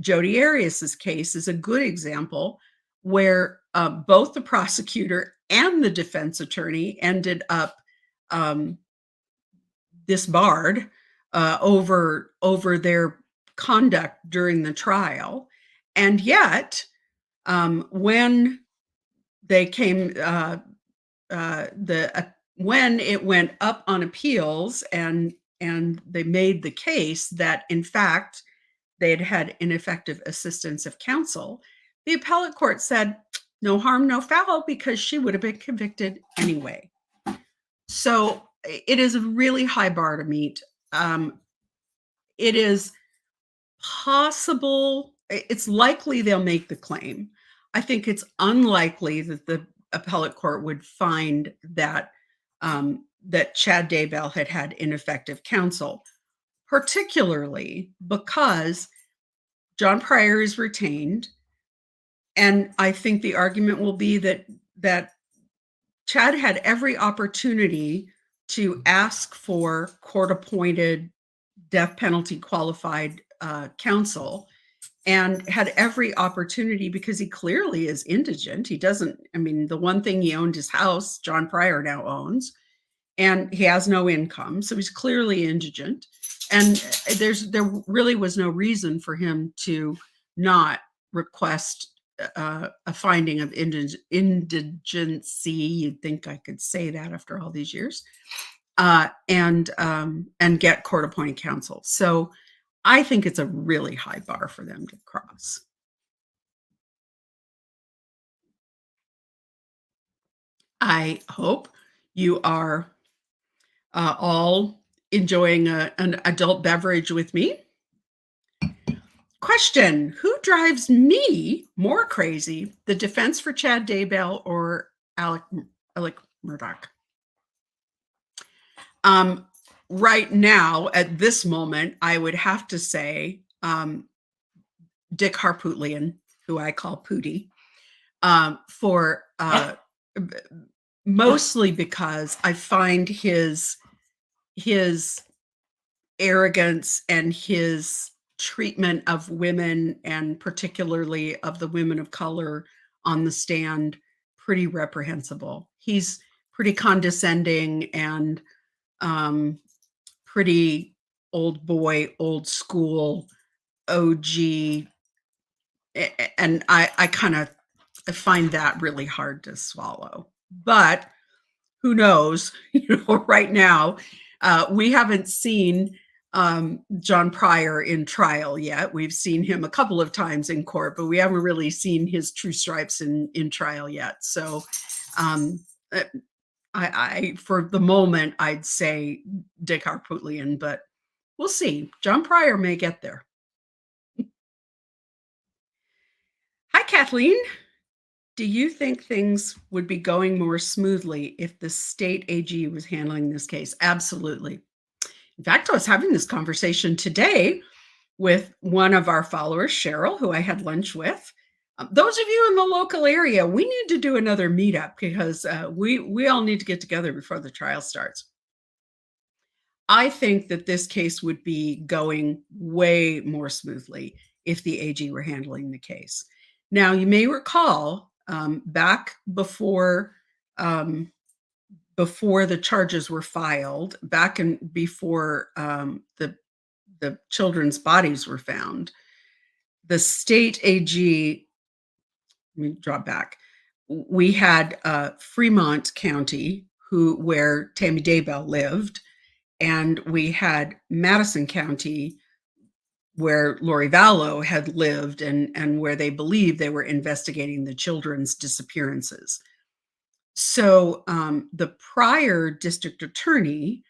Jodi Arias's case is a good example where both the prosecutor and the defense attorney ended up disbarred over their conduct during the trial. And yet, when they came, when it went up on appeals and they made the case that in fact they'd had ineffective assistance of counsel, the appellate court said no harm, no foul, because she would have been convicted anyway. So it is a really high bar to meet. It is possible, it's likely they'll make the claim. I think it's unlikely that the appellate court would find that that Chad Daybell had ineffective counsel, particularly because John Pryor is retained. And I think the argument will be that Chad had every opportunity to ask for court-appointed death penalty qualified counsel, and had every opportunity because he clearly is indigent. He doesn't, the one thing he owned, his house, John Pryor now owns, and he has no income. So he's clearly indigent. And there really was no reason for him to not request a finding of indigency. You'd think I could say that after all these years, and get court-appointed counsel. So I think it's a really high bar for them to cross. I hope you are all enjoying an adult beverage with me. Question: who drives me more crazy, the defense for Chad Daybell or Alec Murdaugh? Um, right now, at this moment, I would have to say Dick Harpootlian, who I call Pootie, for mostly because I find his arrogance and his treatment of women, and particularly of the women of color on the stand, pretty reprehensible. He's pretty condescending and pretty old boy, old school, OG. And I kind of find that really hard to swallow. But who knows? Right now, we haven't seen John Pryor in trial yet. We've seen him a couple of times in court, but we haven't really seen his true stripes in trial yet. So, I for the moment, I'd say Dick Harpootlian, but we'll see. John Pryor may get there. Hi, Kathleen. Do you think things would be going more smoothly if the state AG was handling this case? Absolutely. In fact, I was having this conversation today with one of our followers, Cheryl, who I had lunch with. Those of you in the local area, we need to do another meetup because we all need to get together before the trial starts. I think that this case would be going way more smoothly if the AG were handling the case. Now, you may recall back before the charges were filed, back before the children's bodies were found, the state AG, let me draw back. We had Fremont County, where Tammy Daybell lived, and we had Madison County, where Lori Vallow had lived, and where they believed they were investigating the children's disappearances. So the prior district attorney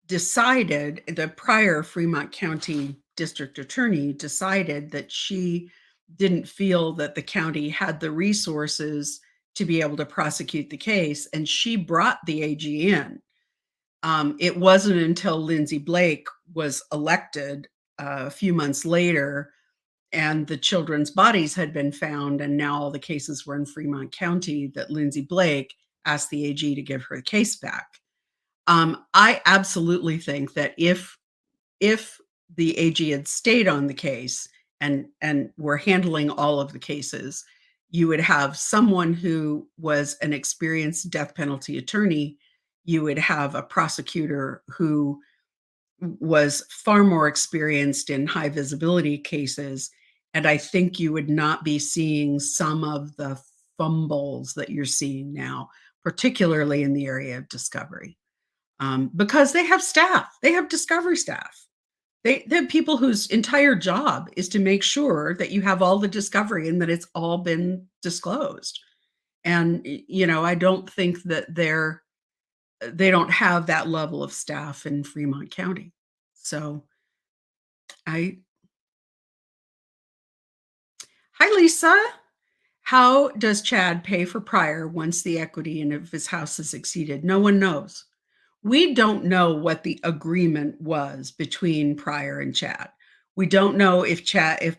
the prior Fremont County district attorney decided that she didn't feel that the county had the resources to be able to prosecute the case, and she brought the AG in. It wasn't until Lindsay Blake was elected a few months later and the children's bodies had been found, and now all the cases were in Fremont County, that Lindsay Blake asked the AG to give her the case back. I absolutely think that if the AG had stayed on the case and were handling all of the cases, you would have someone who was an experienced death penalty attorney. You would have a prosecutor who was far more experienced in high visibility cases. And I think you would not be seeing some of the fumbles that you're seeing now, particularly in the area of discovery. Because they have staff, they have discovery staff. They have people whose entire job is to make sure that you have all the discovery and that it's all been disclosed. And, I don't think that they don't have that level of staff in Fremont County. So Hi, Lisa. How does Chad pay for Pryor once the equity of his house is exceeded? No one knows. We don't know what the agreement was between Pryor and Chad. We don't know if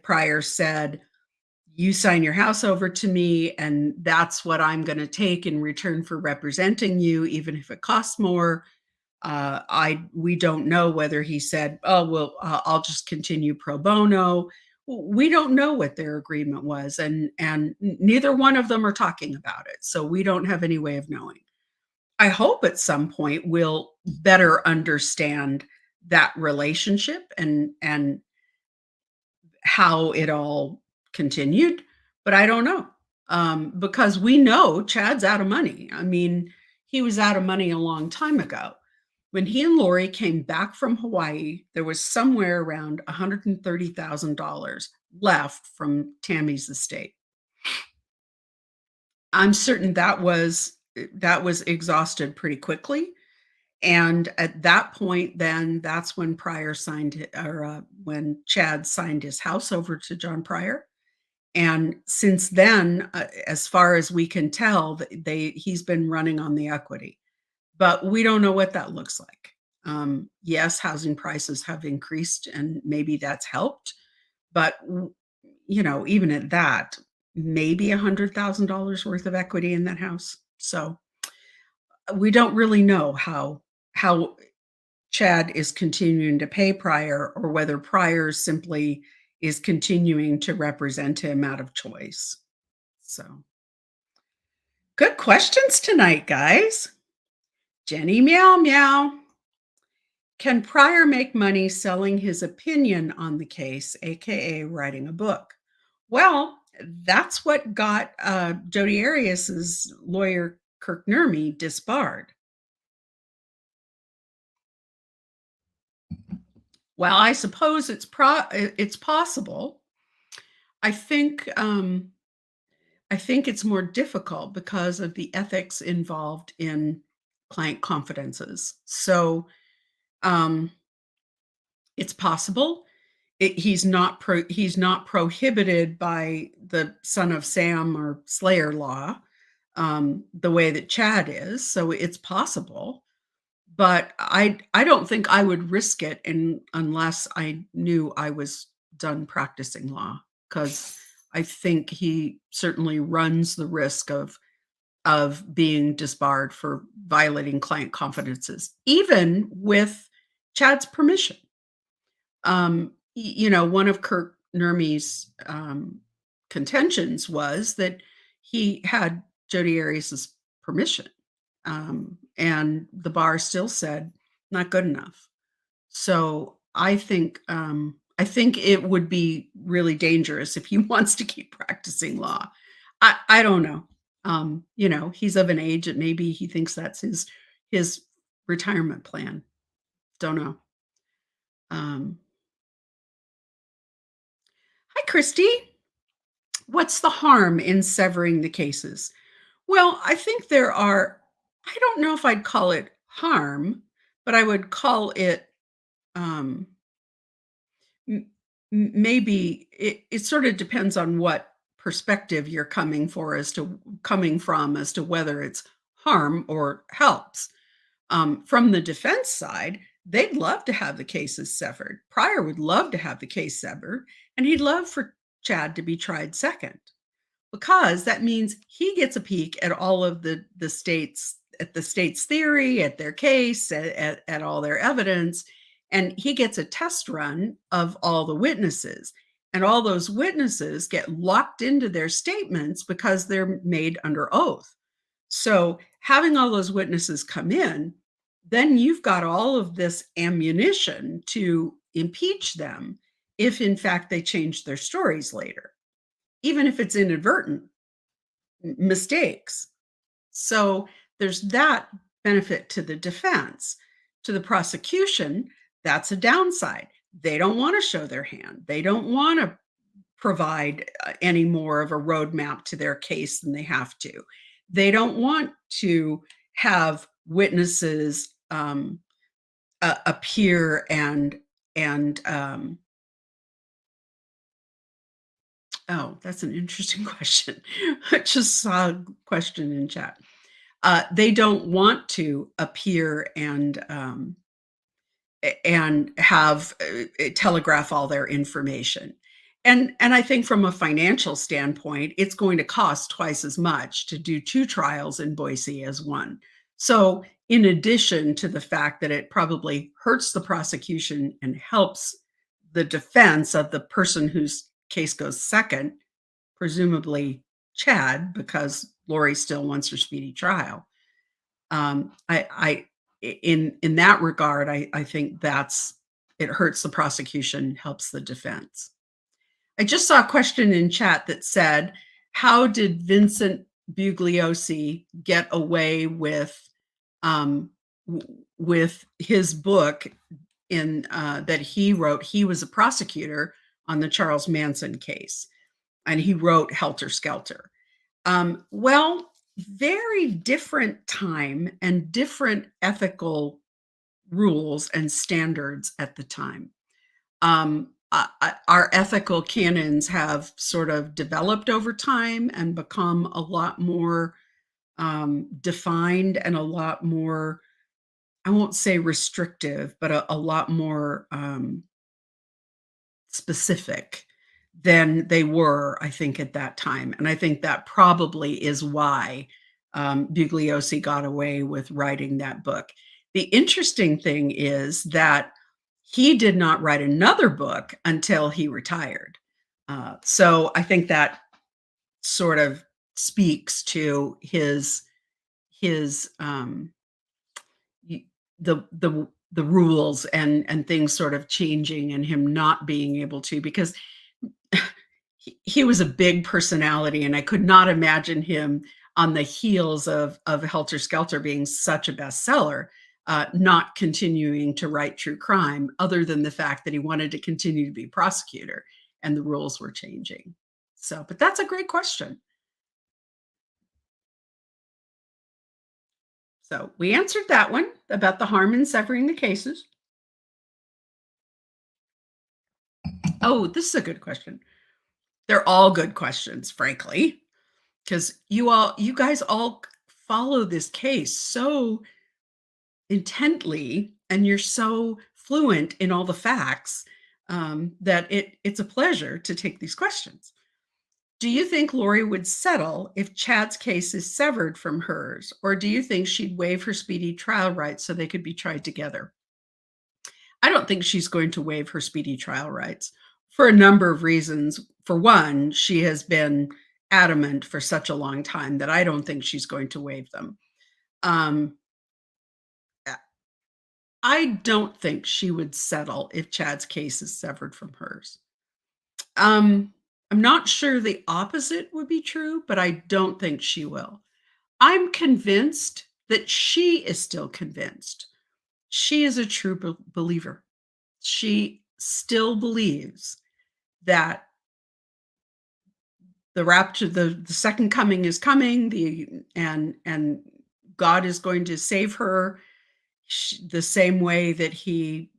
Pryor said, you sign your house over to me and that's what I'm going to take in return for representing you, even if it costs more. We don't know whether he said, oh, well, I'll just continue pro bono. We don't know what their agreement was, and neither one of them are talking about it. So we don't have any way of knowing. I hope at some point we'll better understand that relationship and how it all continued, but I don't know. Because we know Chad's out of money. I mean, he was out of money a long time ago. When he and Lori came back from Hawaii, there was somewhere around $130,000 left from Tammy's estate. I'm certain that was exhausted pretty quickly, and at that point, then that's when Pryor signed or, when Chad signed his house over to John Pryor, and since then, as far as we can tell, he's been running on the equity, but we don't know what that looks like. Yes, housing prices have increased, and maybe that's helped, but even at that, maybe $100,000 worth of equity in that house. So we don't really know how Chad is continuing to pay Pryor or whether Pryor simply is continuing to represent him out of choice. So good questions tonight, guys. Jenny Meow Meow. Can Pryor make money selling his opinion on the case, aka writing a book? Well, that's what got Jodi Arias's lawyer Kirk Nurmi disbarred. Well, I suppose it's possible. I think I think it's more difficult because of the ethics involved in client confidences. So um, it's possible. He's not prohibited by the Son of Sam or Slayer law the way that Chad is. So it's possible. But I don't think I would risk it unless I knew I was done practicing law, because I think he certainly runs the risk of being disbarred for violating client confidences, even with Chad's permission. One of Kirk Nurmi's contentions was that he had Jodi Arias's permission, and the bar still said not good enough. So I think it would be really dangerous if he wants to keep practicing law. I don't know. He's of an age that maybe he thinks that's his retirement plan. Don't know. Um, Hi, Christy. What's the harm in severing the cases? Well, I think I don't know if I'd call it harm, but I would call it um, maybe it sort of depends on what perspective you're coming from as to whether it's harm or helps. From the defense side, they'd love to have the cases severed. Pryor would love to have the case severed, and he'd love for Chad to be tried second, because that means he gets a peek at all of the state's theory, at their case, at all their evidence, and he gets a test run of all the witnesses. And all those witnesses get locked into their statements because they're made under oath. So having all those witnesses come in, then you've got all of this ammunition to impeach them if in fact they change their stories later, even if it's inadvertent mistakes. So there's that benefit to the defense. To the prosecution, that's a downside. They don't want to show their hand. They don't want to provide any more of a roadmap to their case than they have to. They don't want to have witnesses appear and oh, that's an interesting question. I just saw a question in chat. They don't want to appear and have telegraph all their information. And I think from a financial standpoint, it's going to cost twice as much to do two trials in Boise as one. So in addition to the fact that it probably hurts the prosecution and helps the defense of the person whose case goes second, presumably Chad, because Lori still wants her speedy trial. I in that regard, I think it hurts the prosecution, helps the defense. I just saw a question in chat that said, how did Vincent Bugliosi get away with his book that he wrote? He was a prosecutor on the Charles Manson case, and he wrote Helter Skelter. Well, very different time and different ethical rules and standards at the time. Our ethical canons have sort of developed over time and become a lot more defined and a lot more, I won't say restrictive, but a lot more specific than they were, I think, at that time. And I think that probably is why Bugliosi got away with writing that book. The interesting thing is that he did not write another book until he retired. So I think that sort of speaks to his y- the rules and things sort of changing and him not being able to, because he was a big personality, and I could not imagine him on the heels of Helter Skelter being such a bestseller, not continuing to write true crime, other than the fact that he wanted to continue to be prosecutor, and the rules were changing. So, but that's a great question. So we answered that one about the harm in severing the cases. Oh, this is a good question. They're all good questions, frankly, because you guys all follow this case so intently, and you're so fluent in all the facts, that it's a pleasure to take these questions. Do you think Lori would settle if Chad's case is severed from hers, or do you think she'd waive her speedy trial rights so they could be tried together? I don't think she's going to waive her speedy trial rights for a number of reasons. For one, she has been adamant for such a long time that I don't think she's going to waive them. Um, I don't think she would settle if Chad's case is severed from hers. Um, I'm not sure the opposite would be true, but I don't think she will. I'm convinced that she is still convinced. She is a true believer. She still believes that the rapture, the second coming is coming, and God is going to save her the same way that the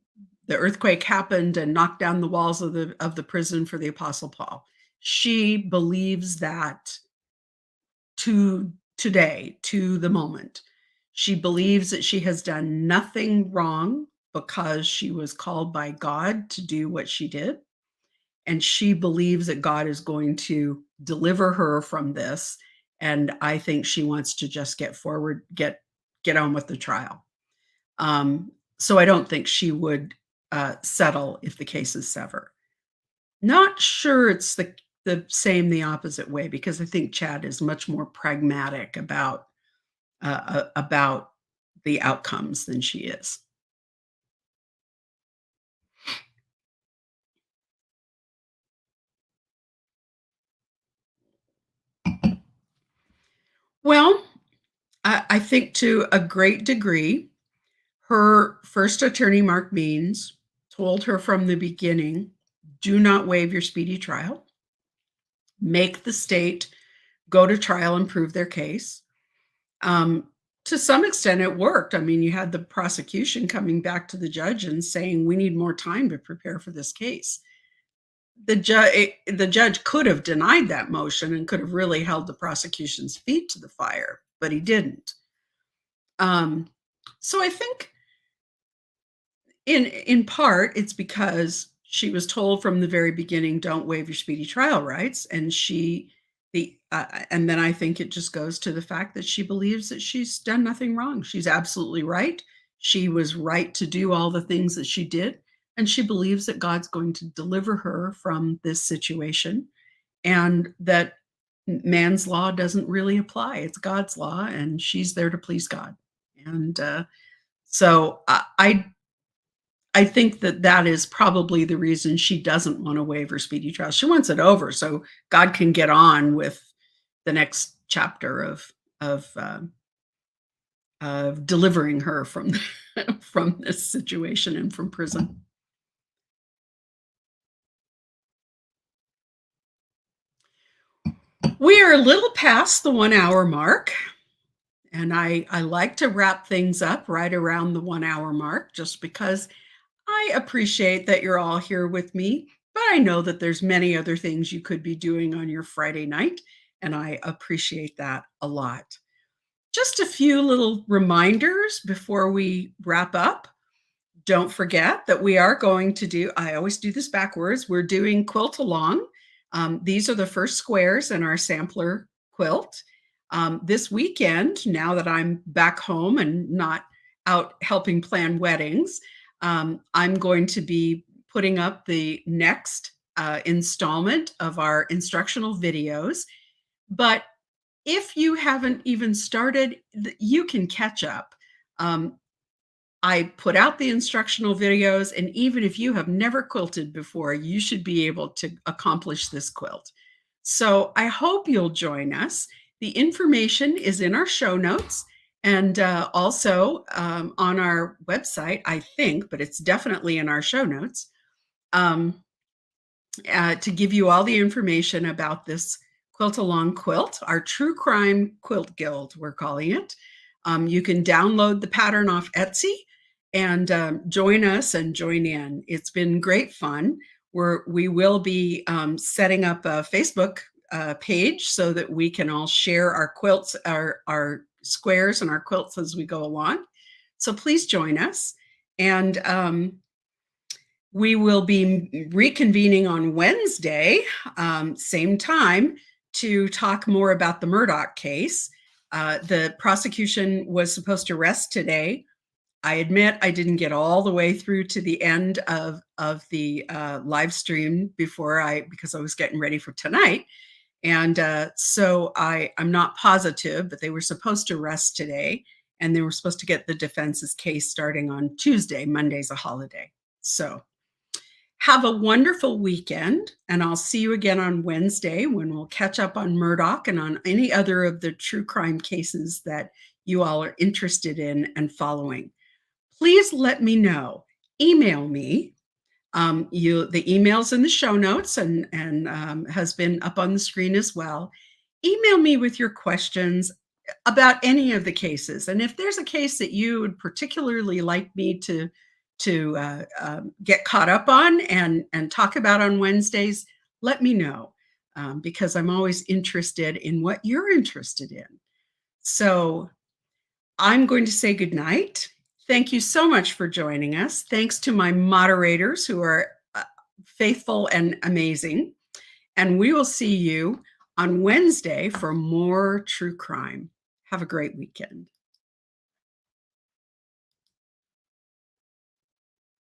earthquake happened and knocked down the walls of the prison for the Apostle Paul. She believes that to today, to the moment. She believes that she has done nothing wrong because she was called by God to do what she did. And she believes that God is going to deliver her from this. And I think she wants to just get forward, get on with the trial. So I don't think she would settle if the cases sever. Not sure it's the same the opposite way, because I think Chad is much more pragmatic about the outcomes than she is. Well, I think to a great degree, her first attorney, Mark Means, told her from the beginning, do not waive your speedy trial. Make the state go to trial and prove their case. Um, to some extent, it worked. I mean, you had the prosecution coming back to the judge and saying, we need more time to prepare for this case. The judge could have denied that motion and could have really held the prosecution's feet to the fire, but he didn't. So I think in part it's because she was told from the very beginning, don't waive your speedy trial rights, and and then I think it just goes to the fact that she believes that she's done nothing wrong. She's absolutely right. She was right to do all the things that she did, and she believes that God's going to deliver her from this situation, and that man's law doesn't really apply. It's God's law, and she's there to please God. And so I think that that is probably the reason she doesn't want to waive her speedy trial. She wants it over so God can get on with the next chapter of uh, of delivering her from from this situation and from prison. We are a little past the 1 hour mark, and I like to wrap things up right around the 1 hour mark just because I appreciate that you're all here with me, but I know that there's many other things you could be doing on your Friday night, and I appreciate that a lot. Just a few little reminders before we wrap up. Don't forget that we are going to do, I always do this backwards, we're doing quilt along. These are the first squares in our sampler quilt. This weekend, now that I'm back home and not out helping plan weddings, I'm going to be putting up the next installment of our instructional videos. But if you haven't even started, you can catch up. I put out the instructional videos, and even if you have never quilted before, you should be able to accomplish this quilt. So I hope you'll join us. The information is in our show notes and also on our website, I think, but it's definitely in our show notes um, to give you all the information about this quilt along quilt, our true crime quilt guild, we're calling it. You can download the pattern off Etsy and join us and join in. It's been great fun. We will be setting up a Facebook page so that we can all share our quilts, our squares and our quilts as we go along. So please join us. And we will be reconvening on Wednesday, same time, to talk more about the Murdoch case. The prosecution was supposed to rest today. I admit I didn't get all the way through to the end of the live stream because I was getting ready for tonight. And so I'm not positive, but they were supposed to rest today, and they were supposed to get the defense's case starting on Tuesday. Monday's a holiday. So have a wonderful weekend, and I'll see you again on Wednesday when we'll catch up on Murdoch and on any other of the true crime cases that you all are interested in and following. Please let me know. Email me. The email's in the show notes and has been up on the screen as well. Email me with your questions about any of the cases. And if there's a case that you would particularly like me to get caught up on and talk about on Wednesdays, let me know because I'm always interested in what you're interested in. So I'm going to say goodnight. Thank you so much for joining us. Thanks to my moderators who are faithful and amazing. And we will see you on Wednesday for more true crime. Have a great weekend.